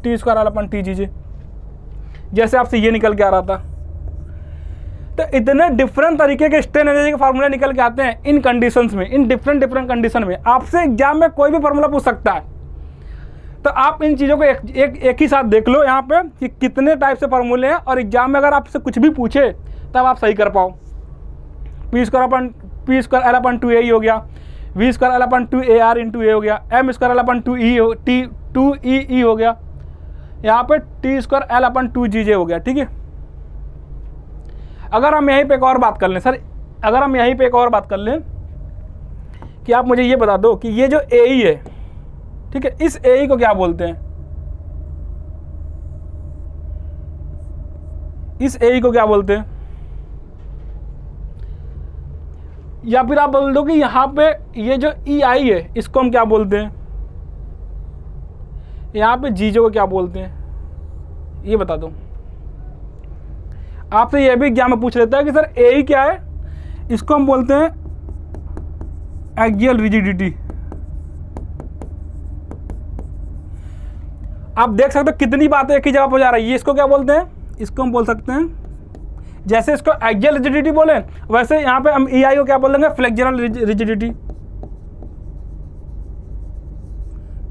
A: T square L upon TGJ, जैसे आपसे ये निकल के आ रहा था। तो इतने डिफरेंट तरीके के स्ट्रेन एनर्जी के फार्मूले निकल के आते हैं इन कंडीशंस में, इन डिफरेंट कंडीशन में। आपसे एग्जाम में कोई भी फार्मूला पूछ सकता है, तो आप इन चीज़ों को एक ही साथ देख लो यहाँ पे कि कितने टाइप से फार्मूले हैं, और एग्जाम में अगर आपसे कुछ भी पूछे तब आप सही कर पाओ। P square L upon 2A हो गया, V square L upon 2AR into A हो गया, M square L upon 2EE हो गया, यहाँ पे T square L upon 2GJ हो गया, ठीक है। अगर हम यहीं पे एक और बात कर लें सर, अगर हम यहीं पे एक और बात कर लें कि आप मुझे ये बता दो कि ये जो AE है, ठीक है, इस AE को क्या बोलते हैं, इस AE को क्या बोलते हैं, या फिर आप बोल दो कि यहाँ पे ये जो EI है इसको हम क्या बोलते हैं, यहाँ पे GJ को क्या बोलते हैं, ये बता दो। आपसे यह भी एग्जाम में पूछ लेता है कि सर AE क्या है, इसको हम बोलते हैं एक्सियल रिजिडिटी। आप देख सकते हो कितनी बातें एक ही जगह पर जा रही है। इसको क्या बोलते हैं, इसको हम बोल सकते हैं जैसे इसको एक्सियल रिजिडिटी बोले, वैसे यहाँ पे हम EI को क्या बोल देंगे, फ्लेक्सुरल रिजिडिटी।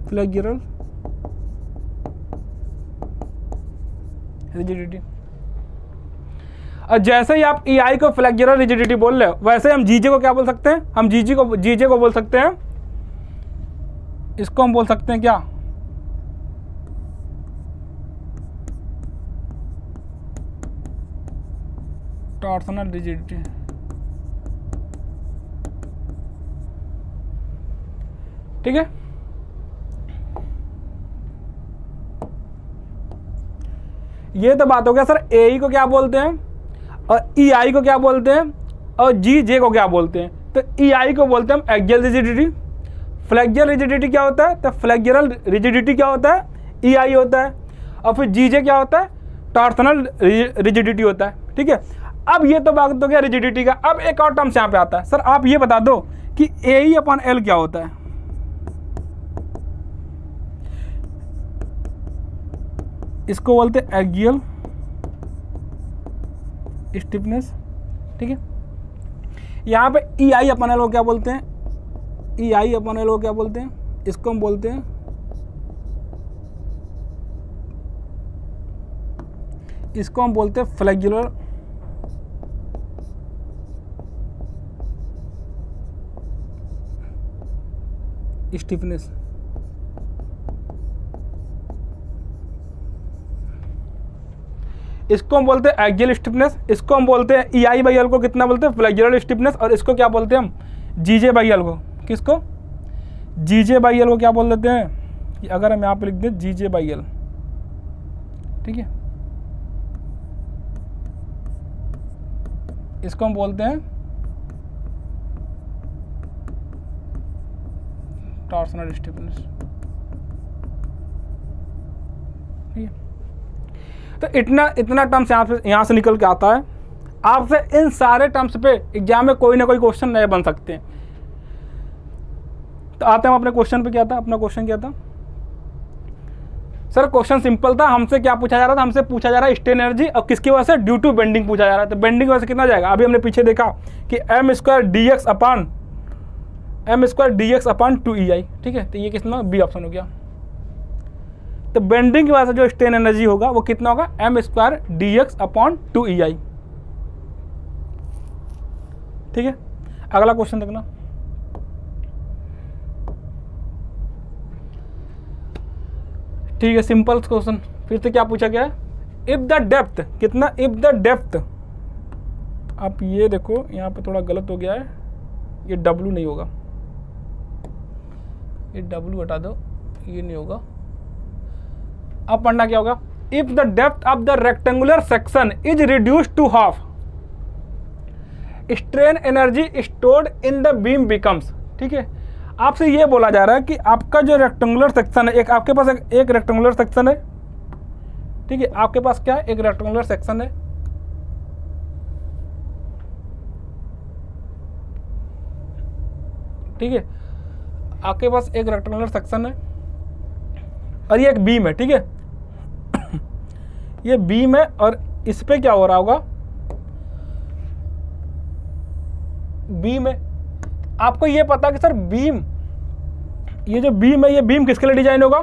A: Flexural rigidity. और जैसे ही आप EI को फ्लेक्सुरल रिजिडिटी बोल रहे हो, वैसे हम जीजे को क्या बोल सकते हैं, हम जीजे को बोल सकते हैं, इसको हम बोल सकते हैं क्या, टॉर्सनल रिजिडिटी। ठीक है, ये तो बात हो गया सर AE को क्या बोलते हैं और EI को क्या बोलते हैं और GJ को क्या बोलते हैं। तो EI को बोलते हैं हम एक्सियल रिजिडिटी। फ्लेक्सुरल रिजिडिटी क्या होता है, तो फ्लेक्सुरल रिजिडिटी क्या होता है, EI होता है। और फिर GJ क्या होता है, टॉर्सनल रिजिडिटी होता है। ठीक है, अब ये तो बात हो गया रिजिडिटी का। अब एक और टर्म्स यहाँ पे आता है, सर आप ये बता दो कि AE/L क्या होता है। इसको बोलते हैं एक्सियल स्टिफनेस। ठीक है, यहाँ पे EI/L को क्या बोलते हैं, EI/L को क्या बोलते हैं, इसको हम बोलते हैं फ्लेक्सुरल स्टिफनेस। इसको हम बोलते हैं एक्सियल स्टिफनेस, इसको हम बोलते हैं EI/L को कितना बोलते हैं, फ्लेक्सुरल स्टिफनेस। और इसको क्या बोलते हैं हम, GJ/L को। किसको, GJ/L को क्या बोल देते हैं, कि अगर हम यहाँ पे लिख दें GJ/L। ठीक है, इसको हम बोलते हैं टॉर्सनल स्टिफनेस। ठीक है, तो इतना टर्म्स यहाँ से निकल के आता है। आपसे इन सारे टर्म्स पे एग्जाम में कोई ना कोई क्वेश्चन नए बन सकते हैं। तो आते हैं हम अपने क्वेश्चन पे। क्या था अपना क्वेश्चन, क्या था सर, क्वेश्चन सिंपल था। हमसे क्या पूछा जा रहा था, हमसे पूछा जा रहा है स्ट्रेन एनर्जी और किसकी वजह से, ड्यू टू बेंडिंग पूछा जा रहा है। तो बेंडिंग की वजह से कितना जाएगा, अभी हमने पीछे देखा कि m²dx/2EI। ठीक है, तो ये कितना, बी ऑप्शन हो गया। तो बेंडिंग की वजह से जो स्ट्रेन एनर्जी होगा वो कितना होगा, m²dx/2EI। ठीक है, अगला क्वेश्चन देखना। ठीक है, सिंपल क्वेश्चन फिर से क्या पूछा गया है, इफ द डेप्थ कितना, इफ द डेप्थ, आप ये देखो यहाँ पे थोड़ा गलत हो गया है, ये W नहीं होगा, ये W हटा दो, ये नहीं होगा। अब पढ़ना क्या होगा, if the depth of the rectangular section is reduced to half, strain energy stored in the beam becomes. ठीक है, आपसे ये बोला जा रहा है कि आपका जो रेक्टेंगुलर सेक्शन है, एक आपके पास एक रेक्टेंगुलर सेक्शन है। ठीक है, आपके पास क्या है, एक रेक्टेंगुलर सेक्शन है। ठीक है, आपके पास एक रेक्टेंगुलर सेक्शन है और ये एक बीम है। ठीक है, ये बीम है और इस पे क्या हो रहा होगा, बीम है। आपको ये पता कि सर बीम, ये जो बीम है, ये बीम किसके लिए डिजाइन होगा,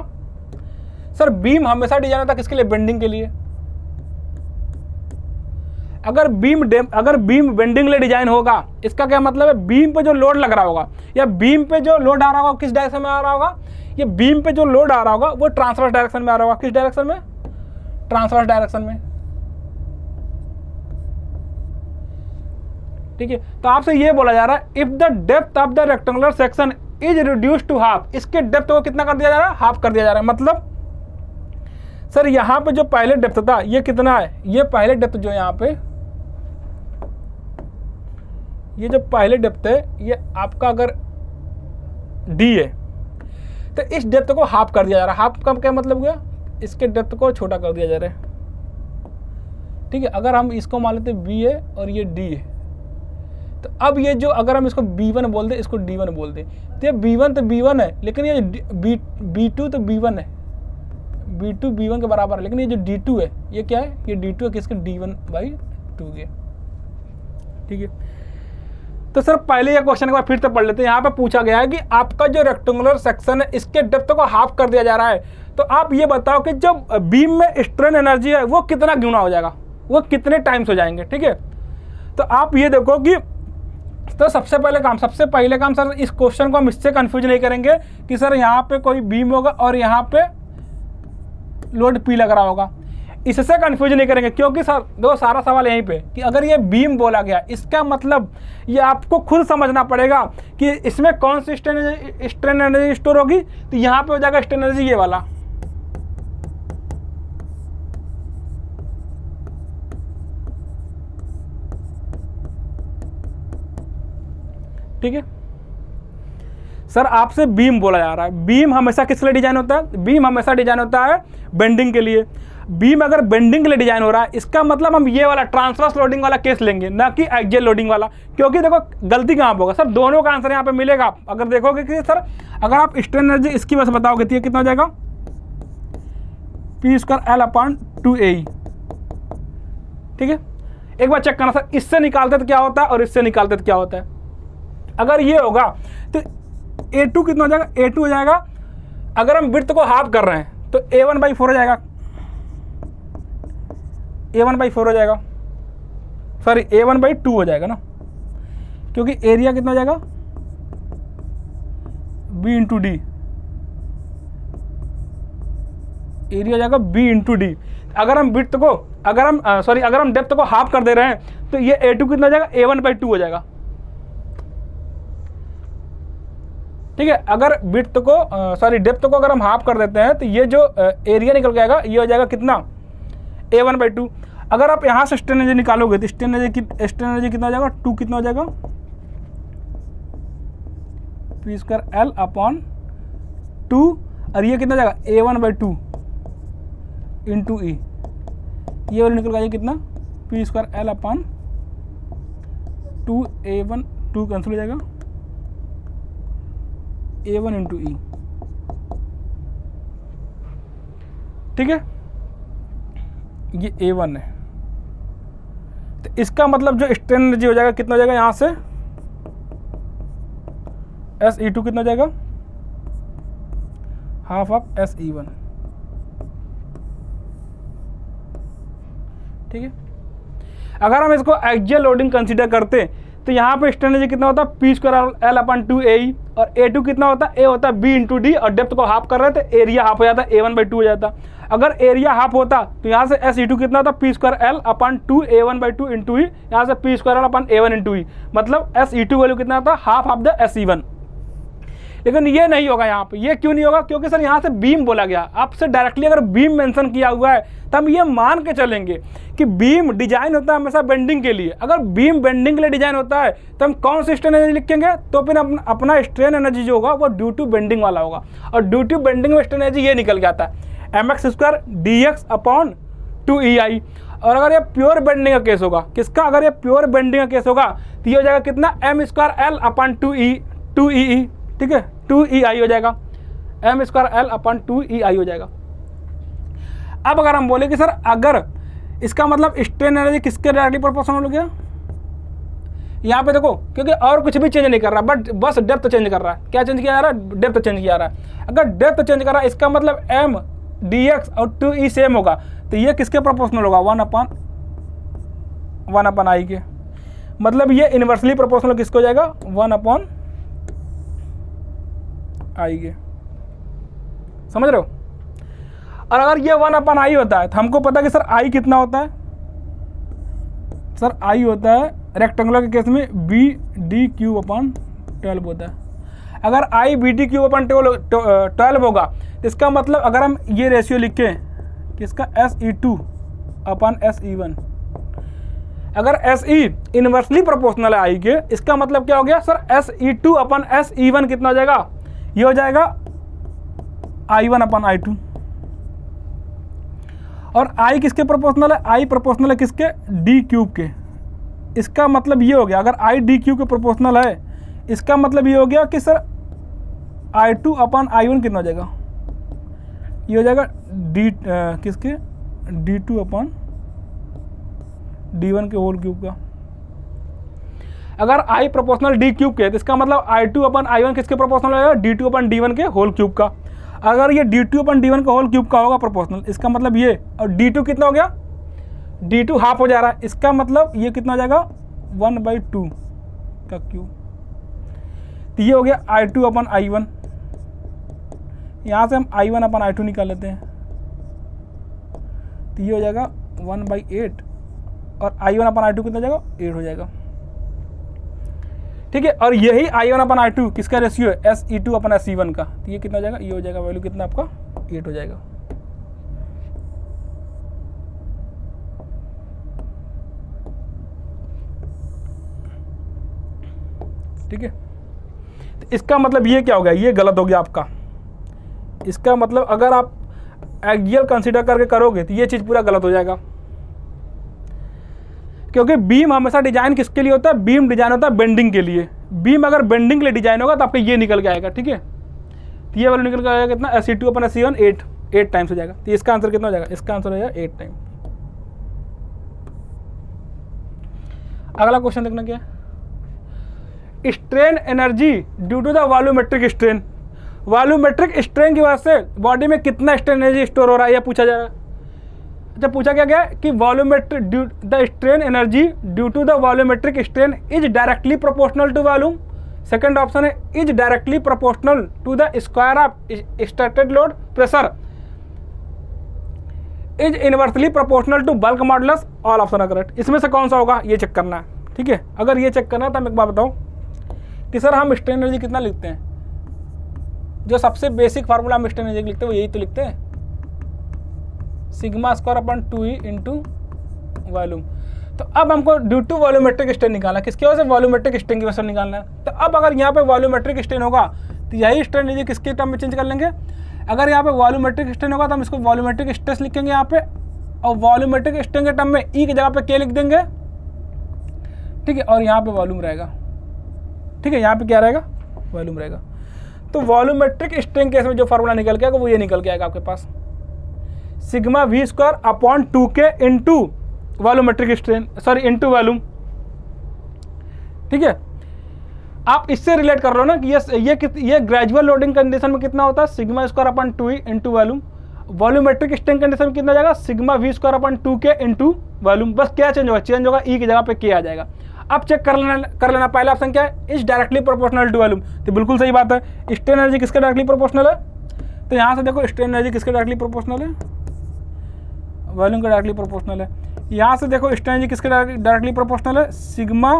A: सर बीम हमेशा डिजाइन होता है किसके लिए, बेंडिंग के लिए। अगर बीम बेंडिंग के लिए डिजाइन होगा, इसका क्या मतलब है, बीम पे जो लोड लग रहा होगा या बीम पे जो लोड आ रहा होगा किस डायरेक्शन में आ रहा होगा, ये बीम पे जो लोड आ रहा होगा वो ट्रांसवर्स डायरेक्शन में आ रहा होगा। किस डायरेक्शन में, ट्रांसवर्स डायरेक्शन में। ठीक है, तो आपसे ये बोला जा रहा है if the depth of the rectangular section is reduced to half, इसके डेप्थ को कितना कर दिया जा रहा है, हाफ कर दिया जा रहा है। मतलब सर यहाँ पे जो पहले डेप्थ था ये कितना है, ये पहले डेप्थ जो यहाँ पे, ये जो पहले डेप्थ है ये आपका अगर D है तो इस डेप्थ को हाफ कर दिया जा रहा है। हाफ का क्या मतलब हुआ, इसके डेप्थ को छोटा कर दिया जा रहा है। ठीक है, अगर हम इसको मान लेते B है और ये D है, तो अब ये जो अगर हम इसको B1 बोल दें, इसको D1 बोल दें, तो ये B1 तो B1 है, लेकिन ये B2 तो B1 है, B2 B1 के बराबर है। लेकिन ये जो D2 है ये क्या है, ये D2 है किसके, D1/2 के। ठीक है, तो सर पहले ये क्वेश्चन एक बार फिर से पढ़ लेते हैं। यहाँ पे पूछा गया है कि आपका जो रेक्टेंगुलर सेक्शन है इसके डेप्थ को हाफ कर दिया जा रहा है, तो आप ये बताओ कि जो बीम में स्ट्रेन एनर्जी है वो कितना गुना हो जाएगा, वो कितने टाइम्स हो जाएंगे। ठीक है, तो आप ये देखो कि तो सबसे पहले काम सर इस क्वेश्चन को हम इससे कंफ्यूज नहीं करेंगे कि सर यहाँ पे कोई बीम होगा और यहाँ पे लोड पी लग रहा होगा, इससे कंफ्यूज नहीं करेंगे, क्योंकि सर देखो सारा सवाल यहीं पे कि अगर ये बीम बोला गया इसका मतलब ये आपको खुद समझना पड़ेगा कि इसमें कौन सी स्ट्रेन एनर्जी स्टोर होगी। तो यहाँ पे हो जाएगा स्ट्रेन एनर्जी ये वाला, ठीक है। सर आपसे बीम बोला जा रहा है, बीम हमेशा किस लिए डिजाइन होता है, बीम हमेशा डिजाइन होता है बेंडिंग के लिए। बीम अगर बेंडिंग के लिए डिजाइन हो रहा है इसका मतलब हम ये वाला ट्रांसवर्स लोडिंग वाला केस लेंगे, ना कि एक्सियल लोडिंग वाला। क्योंकि देखो गलती कहाँ पे होगा सर, दोनों का आंसर यहाँ पे मिलेगा। अगर देखोगे कि सर अगर आप स्ट्रेन एनर्जी इसकी वजह से बताओगे तो ये कितना हो जाएगा, P²L/2AE। ठीक है, एक बार चेक करना सर, इससे निकालते तो क्या होता है और इससे निकालते तो क्या होता है। अगर ये होगा तो A2 कितना हो जाएगा, A2 हो जाएगा, अगर हम विड्थ को हाफ कर रहे हैं तो A1/4 हो जाएगा, A1/4 हो जाएगा, सॉरी A1/2 हो जाएगा ना, क्योंकि एरिया कितना हो जाएगा B/D, एरिया हो जाएगा B/D। अगर हम विड्थ को अगर हम डेप्थ को हाफ कर दे रहे हैं तो ये A2 कितना हो जाएगा, A1/2 हो जाएगा। ठीक है, अगर विड्थ को डेप्थ को अगर हम हाफ कर देते हैं तो ये जो एरिया निकल के आएगा ये हो जाएगा कितना, A1/2। अगर आप यहाँ से स्ट्रेन एनर्जी निकालोगे तो स्ट्रेन एनर्जी कितना हो जाएगा, 2 कितना हो जाएगा, P²L/2, और ये कितना हो जाएगा A1/2 इंटू E, ये वाला निकल जाएगा कितना, P²L/2 A1, 2 कैंसिल हो जाएगा, A1 इंटू E। ठीक है, ये A1 है, तो इसका मतलब जो स्ट्रेन एनर्जी हो जाएगा कितना हो जाएगा, यहां से SE2 कितना हो जाएगा, हाफ ऑफ SE1। ठीक है, अगर हम इसको एक्सियल लोडिंग कंसीडर करते तो यहाँ पे स्ट्रेन एनर्जी कितना होता है, P²L/2AE, और A2 कितना होता है, A होता है B/D, और डेप्थ को हाफ कर रहे थे, एरिया हाफ हो जाता है, A1/2 हो जाता। अगर एरिया हाफ होता तो यहाँ से SE2 कितना होता, P²L/2 A1/2 इंटू E, यहाँ से P²L/A1 इंटू E, मतलब SE2 वैल्यू कितना होता, हाफ ऑफ द SE1। लेकिन ये नहीं होगा यहाँ पे, ये क्यों नहीं होगा, क्योंकि सर यहाँ से बीम बोला गया, आपसे डायरेक्टली अगर बीम मेंशन किया हुआ है तो हम ये मान के चलेंगे कि बीम डिजाइन होता है हमेशा बेंडिंग के लिए। अगर बीम बेंडिंग के लिए डिजाइन होता है तो हम कौन सी स्ट्रेन एनर्जी लिखेंगे, तो फिर अपना स्ट्रेन एनर्जी जो होगा वो ड्यू टू बेंडिंग वाला होगा, और ड्यू टू बेंडिंग में स्ट्रेन एनर्जी ये निकल के आता है mx²dx/2EI। और अगर ये प्योर बेंडिंग का केस होगा, किसका, अगर ये प्योर बेंडिंग का केस होगा तो ये हो जाएगा कितना, m²L/2EE। ठीक है, 2EI हो जाएगा, m²L/2EI हो जाएगा। अब अगर हम बोले कि सर अगर इसका मतलब स्ट्रेन एनर्जी किसके डायरेक्टली प्रोपोर्शनल हो गया, यहाँ पे देखो, क्योंकि और कुछ भी चेंज नहीं कर रहा, बट बस डेप्थ चेंज कर रहा है। क्या चेंज किया जा रहा है, डेप्थ चेंज किया जा रहा है। अगर डेप्थ चेंज कर रहा है इसका मतलब m/dx और 2E सेम होगा, तो ये किसके प्रोपोर्शनल होगा, 1/I के, मतलब ये इनवर्सली प्रोपोर्शनल किसको हो जाएगा, 1/I के। समझ रहे हो। और अगर ये 1/I होता है तो हमको पता है कि सर I कितना होता है, सर I होता है रेक्टेंगुलर के केस में BD³/12 होता है। अगर I BD³/12 होगा तो इसका मतलब अगर हम ये रेशियो लिखें कि इसका SE2/SE1, अगर SE इनवर्सली प्रोपोर्शनल है I के, इसका मतलब क्या हो गया सर, SE2/SE1 कितना हो जाएगा, ये हो जाएगा I1/I2। और I किसके प्रोपोर्शनल है, I प्रोपोर्शनल है किसके, D³ के। इसका मतलब ये हो गया, अगर I D³ के प्रोपोर्शनल है, इसका मतलब ये हो गया कि सर I2/I1 कितना हो जाएगा, ये हो जाएगा किसके, D2/D1 के होल क्यूब का। अगर I प्रोपोर्शनल डी क्यूब के, तो इसका मतलब I2 अपन I1 किसके प्रोपोर्शनल होगा, D2 अपन D1 के होल क्यूब का। अगर ये D2 अपन D1 का होल क्यूब का होगा प्रोपोर्शनल, इसका मतलब ये, और D2 कितना हो गया, D2 हाफ हो जा रहा है, इसका मतलब ये कितना हो जाएगा 1/2 का क्यूब। तो ये हो गया I2 अपन I1, यहाँ से हम I1 अपन I2 निकाल लेते हैं, तो ये हो जाएगा 1/8, और I1 अपन I2 कितना हो जाएगा, 8 हो जाएगा। ठीक है, और यही I1 अपन I2 किसका रेशियो है, SE2 अपन SE1 का, तो ये कितना हो जाएगा, ये हो जाएगा वैल्यू कितना आपका 8 हो जाएगा। ठीक है, तो इसका मतलब ये क्या हो गया, ये गलत हो गया आपका। इसका मतलब अगर आप एक्सियल कंसीडर करके करोगे तो ये चीज़ पूरा गलत हो जाएगा, क्योंकि बीम हमेशा डिजाइन किसके लिए होता है, बीम डिजाइन होता है बेंडिंग के लिए। बीम अगर बेंडिंग के लिए डिजाइन होगा तो आपका ये निकल के आएगा। ठीक है, तो ये वाला निकल के आएगा कितना, SE2 अपन SE1 8 टाइम्स हो जाएगा। तो इसका आंसर कितना हो जाएगा, इसका आंसर हो जाएगा 8 टाइम। अगला क्वेश्चन देखना क्या है, strain energy due to the volumetric strain. Volumetric strain की वजह से बॉडी में कितना स्ट्रेन एनर्जी स्टोर हो रहा है, यह पूछा जा रहा है। अच्छा, पूछा क्या गया कि volumetric the strain energy due to the volumetric strain is directly proportional to volume. Second option है is directly proportional to the square of started load pressure, is inversely proportional to bulk modulus. All options are correct. इसमें से कौन सा होगा ये check करना है। ठीक है, अगर ये चेक करना है तो हम एक बात बताओ कि सर हम स्ट्रेन एनर्जी कितना लिखते हैं, जो सबसे बेसिक फार्मूला हम स्ट्रेन एनर्जी लिखते हैं वो यही तो लिखते हैं, sigma square upon 2E into volume. तो अब हमको ड्यू टू वॉल्यूमेट्रिक स्ट्रेन निकालना है, किसकी वजह से, वॉल्यूमेट्रिक स्ट्रेन की वजह से निकालना है। तो अब अगर यहाँ पे वॉल्यूमेट्रिक स्ट्रेन होगा तो यही स्ट्रेन एनर्जी किसके टर्म में चेंज कर लेंगे। अगर यहाँ पे वॉल्यूमेट्रिक स्ट्रेन होगा तो हम इसको वॉल्यूमेट्रिक स्ट्रेस लिखेंगे यहाँ पे, और वॉल्यूमेट्रिक स्ट्रेन के टर्म में E की जगह पे K लिख देंगे। ठीक है, और यहाँ पे वॉल्यूम रहेगा। ठीक है, यहाँ पे क्या रहेगा, वॉल्यूम रहेगा। तो वॉल्यूमेट्रिक स्ट्रेन केस में जो फार्मूला निकल के आएगा वो ये निकल के आएगा आपके पास, sigma V square upon 2K into volumetric strain, sorry into volume. ठीक है, आप इससे रिलेट कर रहे हो ना कि ये ग्रेजुअल लोडिंग कंडीशन में कितना होता है, sigma square upon 2E into volume. Volumetric strain condition में कितना जाएगा, sigma V square upon 2K into volume. बस क्या चेंज होगा, चेंज होगा E की जगह पे K आ जाएगा। अब चेक कर लेना पहला ऑप्शन क्या है, is directly proportional to volume. तो बिल्कुल सही बात है, स्ट्रेन एनर्जी किसके डायरेक्टली प्रोपोर्शनल है। तो यहाँ से देखो स्ट्रेन एनर्जी किसके डायरेक्टली प्रोपोर्शनल है, वॉल्यूम का डायरेक्टली प्रोपोर्शनल है। यहाँ से देखो स्ट्रेन एनर्जी किसके डायरेक्टली प्रोपोर्शनल है, सिग्मा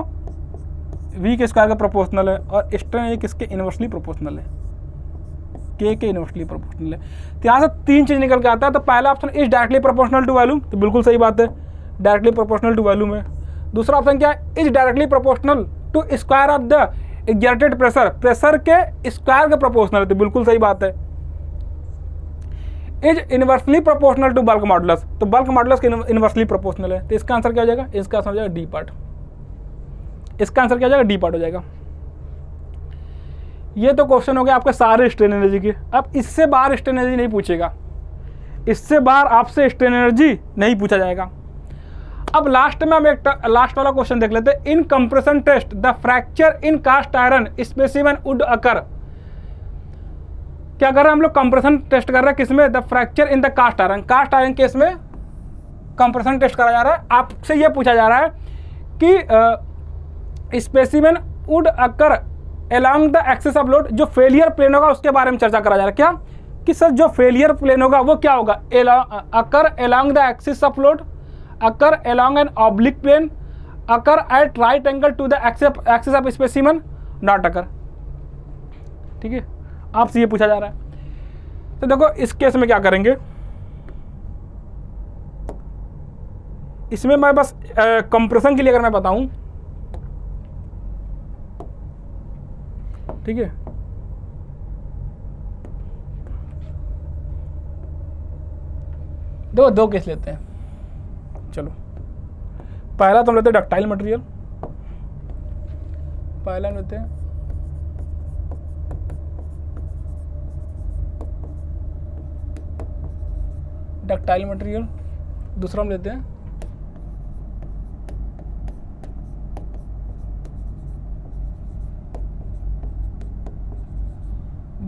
A: V के स्क्वायर का प्रोपोर्शनल है, और स्ट्रेन एनर्जी किसके इनवर्सली प्रोपोर्शनल है, K के इनवर्सली प्रोपोर्शनल है। तो यहाँ से 3 चीज़ निकल के आता है। तो पहला option is directly proportional to volume, तो बिल्कुल सही बात है, डायरेक्टली प्रोपोर्शनल टू वॉल्यूम है। दूसरा ऑप्शन क्या है, is directly proportional to square of the exerted pressure, pressure के स्क्वायर के प्रोपोर्शनल है, तो बिल्कुल सही बात है। Is inversely proportional to bulk modulus, तो बल्क मॉडुलस के इनवर्सली प्रोपोर्शनल है। तो इसका आंसर क्या हो जाएगा, इसका आंसर हो जाएगा डी पार्ट। इसका आंसर क्या हो जाएगा, डी पार्ट हो जाएगा। ये तो क्वेश्चन हो गया आपके सारे स्ट्रेन एनर्जी के। अब इससे बाहर स्ट्रेन एनर्जी नहीं पूछेगा, इससे बाहर आपसे स्ट्रेन एनर्जी नहीं पूछा जाएगा। अब लास्ट में हम एक लास्ट वाला क्वेश्चन देख लेते हैं। In compression test the fracture in cast iron specimen would occur. क्या कर रहे हैं हम लोग, कंप्रेशन टेस्ट कर रहे हैं किसमें, the fracture in the cast iron. Cast iron case में कंप्रेशन टेस्ट करा जा रहा है। आपसे ये पूछा जा रहा है कि specimen would occur along the axis of load, जो फेलियर प्लेन होगा उसके बारे में चर्चा करा जा रहा है। क्या कि सर जो फेलियर प्लेन होगा वो क्या होगा, occur along the axis of load, occur along an oblique plane, occur at right angle to the axis of specimen, not occur। ठीक है, आपसे ये पूछा जा रहा है। तो देखो इस केस में क्या करेंगे, इसमें मैं बस कंप्रेशन के लिए अगर मैं बताऊं, ठीक है, दो केस लेते हैं। चलो पहला तो हम लेते हैं डक्टाइल मटेरियल, पहला लेते हैं डक्टाइल मटेरियल, दूसरा हम लेते हैं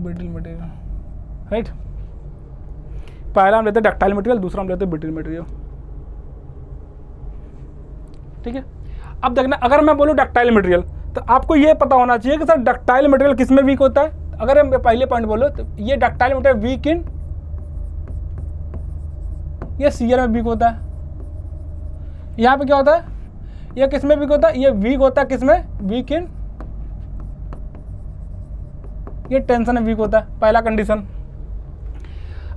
A: ब्रिटल मटेरियल, राइट। पहला हम लेते हैं डक्टाइल मटेरियल, दूसरा हम लेते हैं ब्रिटल मटेरियल, ठीक है। अब देखना, अगर मैं बोलूँ डक्टाइल मटेरियल तो आपको ये पता होना चाहिए कि सर डक्टाइल मटेरियल किस में वीक होता है। अगर हम पहले पॉइंट बोलो तो ये डक्टाइल मटेरियल वीक इन, ये शियर में वीक होता है। यहाँ पे क्या होता है, ये किस में वीक होता है, ये वीक होता है किस में, वीक इन, ये टेंशन में वीक होता है, पहला कंडीशन।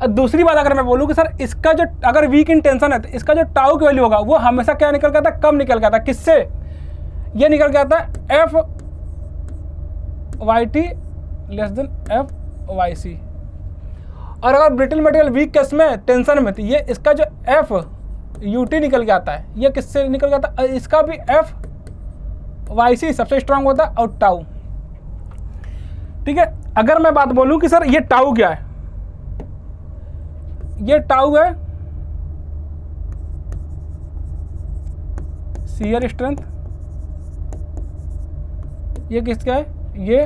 A: दूसरी बात अगर मैं बोलूँ कि सर इसका जो अगर वीक इन टेंशन है तो इसका जो टाउ की वैल्यू होगा वो हमेशा क्या निकल के आता है, कम निकल के आता है। किससे, ये निकल के आता है F Y T less than F Y C. और अगर ब्रिटल मटेरियल वीक केस में टेंशन में तो ये इसका जो एफ यू टी निकल के आता है, ये किससे निकल के आता है, इसका भी एफ वाई सी सबसे स्ट्रांग होता है और टाउ, ठीक है। अगर मैं बात बोलूं कि सर ये टाउ क्या है, ये टाउ है शियर स्ट्रेंथ, ये किसका है, ये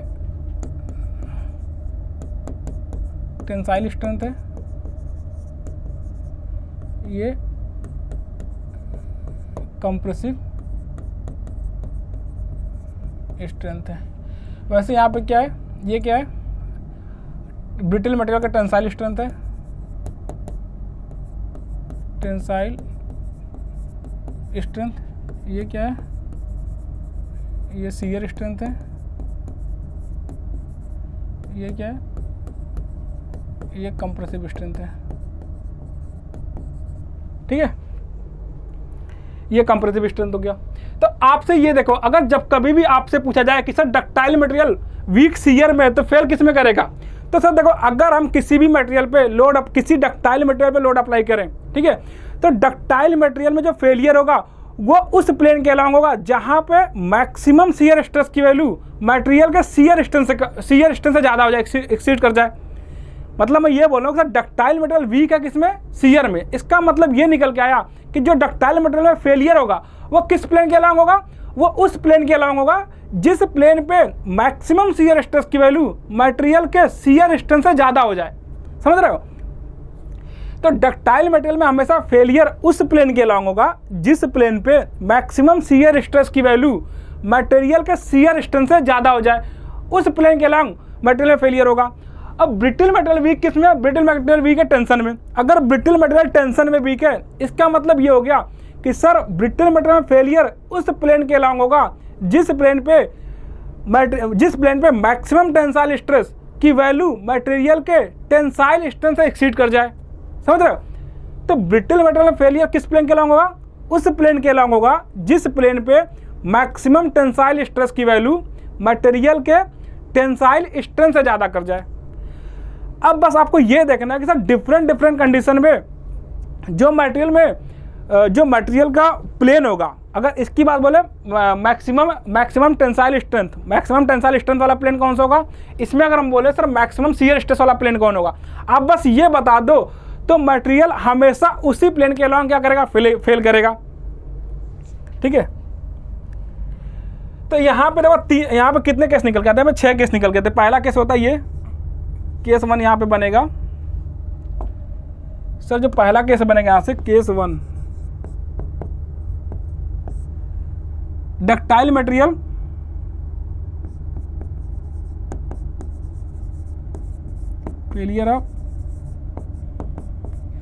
A: टेंसाइल स्ट्रेंथ है, ये कंप्रेसिव स्ट्रेंथ है। वैसे यहाँ पे क्या है, ये क्या है, ब्रिटल मटेरियल का टेंसाइल स्ट्रेंथ है, टेंसाइल स्ट्रेंथ, ये क्या है, ये शियर स्ट्रेंथ है, ये क्या है, ये कंप्रेसिव स्ट्रेंथ है, ठीक है। ये कंप्रेसिव स्ट्रेंथ हो गया। तो आपसे ये देखो, अगर जब कभी भी आपसे पूछा जाए कि sir ductile material weak shear में है तो फेल किस में करेगा, तो सर देखो अगर हम किसी भी मटेरियल पे लोड अप, किसी डक्टाइल मटेरियल पे लोड अप्लाई करें, ठीक है, तो डक्टाइल मटेरियल में जो फेलियर होगा वो उस प्लेन के अलावा होगा जहां पे मैक्सिमम शियर स्ट्रेस की वैल्यू मटेरियल के शियर स्ट्रेंथ से ज़्यादा हो जाए, एक्सीड कर जाए। मतलब मैं ये बोल रहा हूँ सर डक्टाइल मटेरियल वीक है किसमें, शियर में। इसका मतलब ये निकल के आया कि जो डक्टाइल मटेरियल में फेलियर होगा वो किस प्लेन के अलावा होगा, वो उस प्लेन के अलावा होगा जिस प्लेन पे मैक्सिमम शियर स्ट्रेस की वैल्यू मटेरियल के शियर स्ट्रेंथ से ज़्यादा हो जाए। समझ रहे हो? तो डक्टाइल मटेरियल में हमेशा फेलियर उस प्लेन के अलावा होगा जिस प्लेन पे मैक्सिमम शियर स्ट्रेस की वैल्यू मटेरियल के शियर स्ट्रेंथ से ज़्यादा हो जाए, उस प्लेन के अलावा मटेरियल में फेलियर होगा। अब ब्रिटल मटेरियल वीक किस में, ब्रिटल मटेरियल वीक है टेंशन में। अगर ब्रिटल मटेरियल टेंशन में वीक है, इसका मतलब ये हो गया कि सर ब्रिटल मटेरियल में फेलियर उस प्लेन के अलावा होगा जिस प्लेन पे मैक्सिमम टेंसाइल स्ट्रेस की वैल्यू मटेरियल के टेंसाइल स्ट्रेंथ से एक्सीड कर जाए। समझ रहे हो? तो ब्रिटल मटेरियल में फेलियर किस प्लेन के अलावा होगा, उस प्लेन के अलावा होगा जिस प्लेन पे मैक्सिमम टेंसाइल स्ट्रेस की वैल्यू मटेरियल के टेंसाइल स्ट्रेंथ से ज़्यादा कर जाए। अब बस आपको ये देखना है कि सर डिफरेंट कंडीशन में जो मटेरियल का प्लेन होगा, अगर इसकी बात बोले मैक्सिमम टेंसाइल स्ट्रेंथ वाला प्लेन कौन सा होगा, इसमें अगर हम बोले सर मैक्सिमम शियर स्ट्रेस वाला प्लेन कौन होगा, आप बस ये बता दो तो मटेरियल हमेशा उसी प्लेन के अलावा क्या करेगा, फेल करेगा। ठीक है, तो यहाँ पे देखो यहाँ पे कितने केस निकल के आते हैं, 6 केस निकल के आते हैं। पहला केस होता है ये केस 1 यहाँ पे बनेगा सर, जो पहला केस बनेगा यहाँ से case 1, ductile material failure of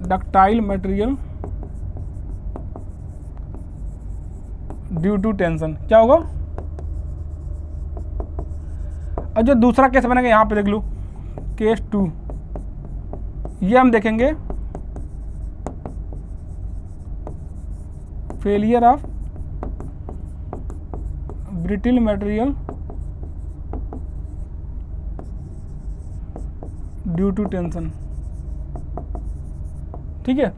A: ductile material due to tension, क्या होगा। और जो दूसरा केस बनेगा यहाँ पे देख लो केस 2, ये हम देखेंगे failure of brittle material due to tension. ठीक है,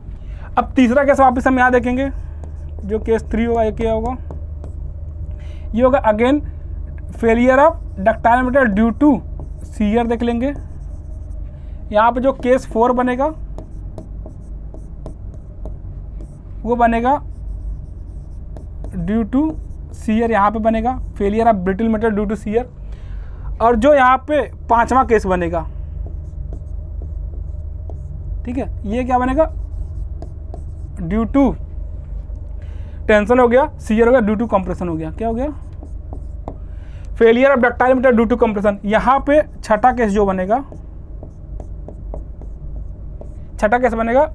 A: अब तीसरा केस वापस हम यहाँ देखेंगे जो केस 3 होगा, ये क्या होगा, ये होगा again failure of ductile material due to shear. देख लेंगे यहाँ पे जो केस 4 बनेगा वो बनेगा ड्यू टू शियर, यहाँ पे बनेगा failure of brittle material due to shear. और जो यहाँ पे 5वां केस बनेगा ठीक है। ये क्या बनेगा, ड्यू टू टेंशन हो गया, सीयर हो गया, ड्यू टू कंप्रेशन हो गया। क्या हो गया, failure of ductile material due to compression. यहाँ पे छठा केस जो बनेगा, छठा केस बनेगा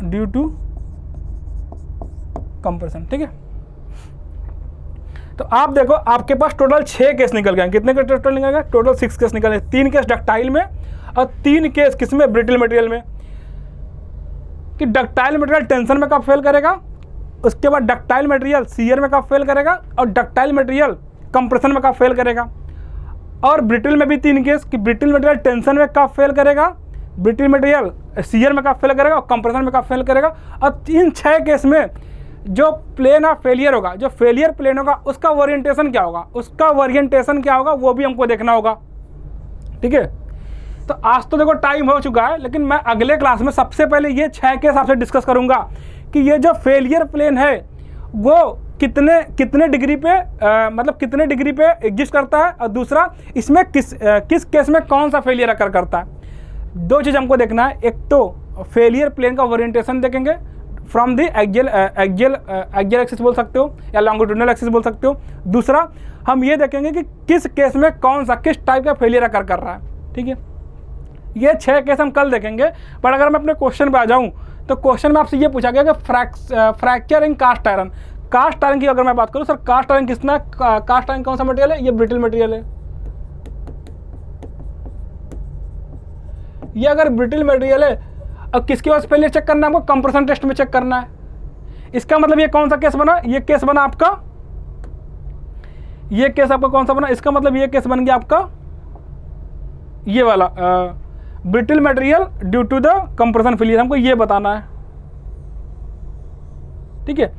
A: ड्यू टू कंप्रेशन, ठीक है। तो आप देखो आपके पास टोटल 6 केस निकल गए। कितने के टोटल निकल गए, टोटल 6 केस निकल गए। 3 केस डक्टाइल में और 3 केस किसमें, ब्रिटल मटेरियल में। कि डक्टाइल मटेरियल टेंशन में कब फेल करेगा, उसके बाद डक्टाइल मटेरियल सीयर में कब फेल करेगा, और डक्टाइल मटेरियल कंप्रेशन में कब फेल करेगा। और ब्रिटल में भी 3 केस कि ब्रिटल मटेरियल टेंशन में कब फेल करेगा, ब्रिटल मटेरियल सीयर में कब फेल करेगा और कंप्रेशन में कब फेल करेगा। और इन 6 केस में जो प्लेन ऑफ फेलियर होगा, जो फेलियर प्लेन होगा, उसका ओरिएंटेशन क्या होगा, उसका ओरिएंटेशन क्या होगा वो भी हमको देखना होगा, ठीक है। तो आज तो देखो टाइम हो चुका है, लेकिन मैं अगले क्लास में सबसे पहले ये 6 केस आपसे डिस्कस करूंगा कि ये जो फेलियर प्लेन है वो कितने डिग्री पे मतलब कितने डिग्री पे एग्जिस्ट करता है, और दूसरा इसमें किस केस में कौन सा फेलियर अकर करता है। 2 चीज़ हमको देखना है, एक तो फेलियर प्लेन का ओरिएंटेशन देखेंगे फ्रॉम द एक्सियल एक्सिस बोल सकते हो या लॉन्गिट्यूडिनल एक्सिस बोल सकते हो। दूसरा हम ये देखेंगे कि किस केस में कौन सा किस टाइप का फेलियर अकर कर रहा है, ठीक है। ये 6 केस हम कल देखेंगे। पर अगर मैं अपने क्वेश्चन पे आ जाऊँ तो क्वेश्चन में आपसे ये पूछा गया कि fracture in cast iron. Cast iron की अगर मैं बात करूँ, सर कास्ट आयरन कितना, कास्ट आयरन कौन सा मटेरियल है, ये ब्रिटल मटेरियल है। ये अगर ब्रिटल मटेरियल है, अब किसके पास फेलियर चेक करना है हमको, कंप्रेशन टेस्ट में चेक करना है। इसका मतलब ये कौन सा केस बना, ये केस बना आपका, ये केस आपका कौन सा बना, इसका मतलब ये केस बन गया आपका ये वाला brittle material due to the compression failure. हमको ये बताना है, ठीक है।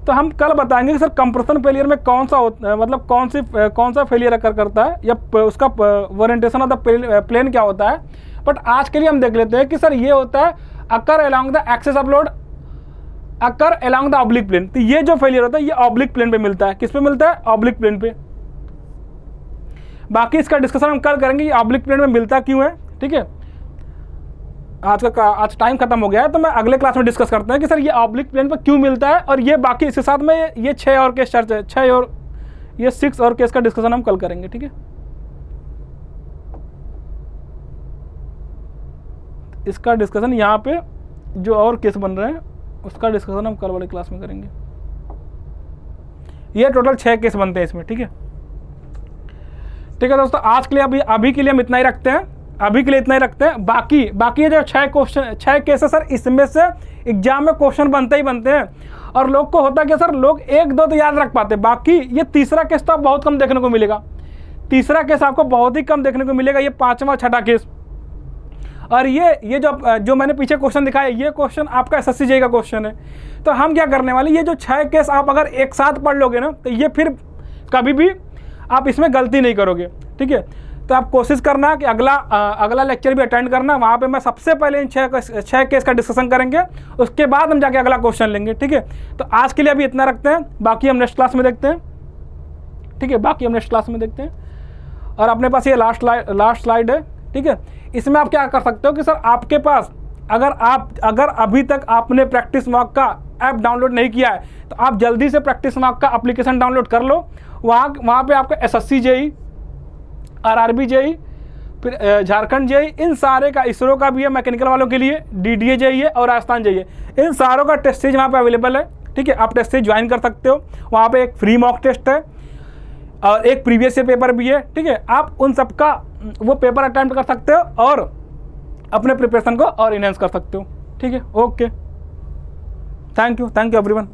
A: तो हम कल बताएंगे कि सर कंप्रेशन फेलियर में कौन सा मतलब कौन सा फेलियर अकर करता है, या उसका ओरिएंटेशन ऑफ द प्लेन क्या होता है। बट आज के लिए हम देख लेते हैं कि सर ये होता है occur along the axis of load, occur along the oblique plane. तो ये जो फेलियर होता है ये ऑब्लिक प्लेन पे मिलता है। किस पे मिलता है, ऑब्लिक प्लेन पे। बाकी इसका डिस्कशन हम कल करेंगे ये ऑब्लिक प्लेन में मिलता क्यों है, ठीक है। आज टाइम खत्म हो गया है, तो मैं अगले क्लास में डिस्कस करते हैं कि सर ये ऑब्लिक प्लेन पर क्यों मिलता है। और ये बाकी इसके साथ में ये 6 और केस चर्चा है, 6 और ये 6 और केस का डिस्कशन हम कल करेंगे, ठीक है। इसका डिस्कशन यहाँ पे जो और केस बन रहे हैं उसका डिस्कशन हम कल वाली क्लास में करेंगे। ये टोटल 6 केस बनते हैं इसमें, ठीक है। ठीक है दोस्तों, आज के लिए अभी के लिए हम इतना ही रखते हैं, अभी के लिए इतना ही रखते हैं। बाकी ये जो 6 केस है सर, इसमें से एग्जाम में क्वेश्चन बनते ही बनते हैं। और लोग को होता क्या सर, लोग 1-2 तो याद रख पाते, बाकी ये तीसरा केस तो बहुत कम देखने को मिलेगा। तीसरा केस आपको बहुत ही कम देखने को मिलेगा, ये 5वां 6ठा केस। और ये जो मैंने पीछे क्वेश्चन दिखाया, ये क्वेश्चन आपका SSC JEE का क्वेश्चन है। तो हम क्या करने वाले, ये जो 6 केस आप अगर एक साथ पढ़ लोगे ना, तो ये फिर कभी भी आप इसमें गलती नहीं करोगे, ठीक है। तो आप कोशिश करना कि अगला लेक्चर भी अटेंड करना, वहाँ पे मैं सबसे पहले इन 6 केस का डिस्कशन करेंगे, उसके बाद हम जाके अगला क्वेश्चन लेंगे, ठीक है। तो आज के लिए अभी इतना रखते हैं, बाकी हम नेक्स्ट क्लास में देखते हैं, ठीक है। बाकी हम नेक्स्ट क्लास में देखते हैं। और अपने पास ये लास्ट स्लाइड है, ठीक है। इसमें आप क्या कर सकते हो कि सर आपके पास अगर अभी तक आपने प्रैक्टिस मॉक का ऐप डाउनलोड नहीं किया है, तो आप जल्दी से प्रैक्टिस मॉक का एप्लीकेशन डाउनलोड कर लो। वहाँ पे आपका SSC JEE, RRB JEE, फिर झारखंड JEE, इन सारे का, इसरो का भी है मैकेनिकल वालों के लिए, DDA JEE है और राजस्थान JEE है। इन सारों का टेस्ट सीरीज वहाँ पे अवेलेबल है, ठीक है। आप टेस्ट सीरीज ज्वाइन कर सकते हो। वहाँ पे एक फ्री मॉक टेस्ट है और एक प्रीवियस ईयर पेपर भी है, ठीक है। आप उन सब का वो पेपर अटेम्प्ट कर सकते हो और अपने प्रिपरेशन को और इनहेंस कर सकते हो, ठीक है। Okay, thank you everyone.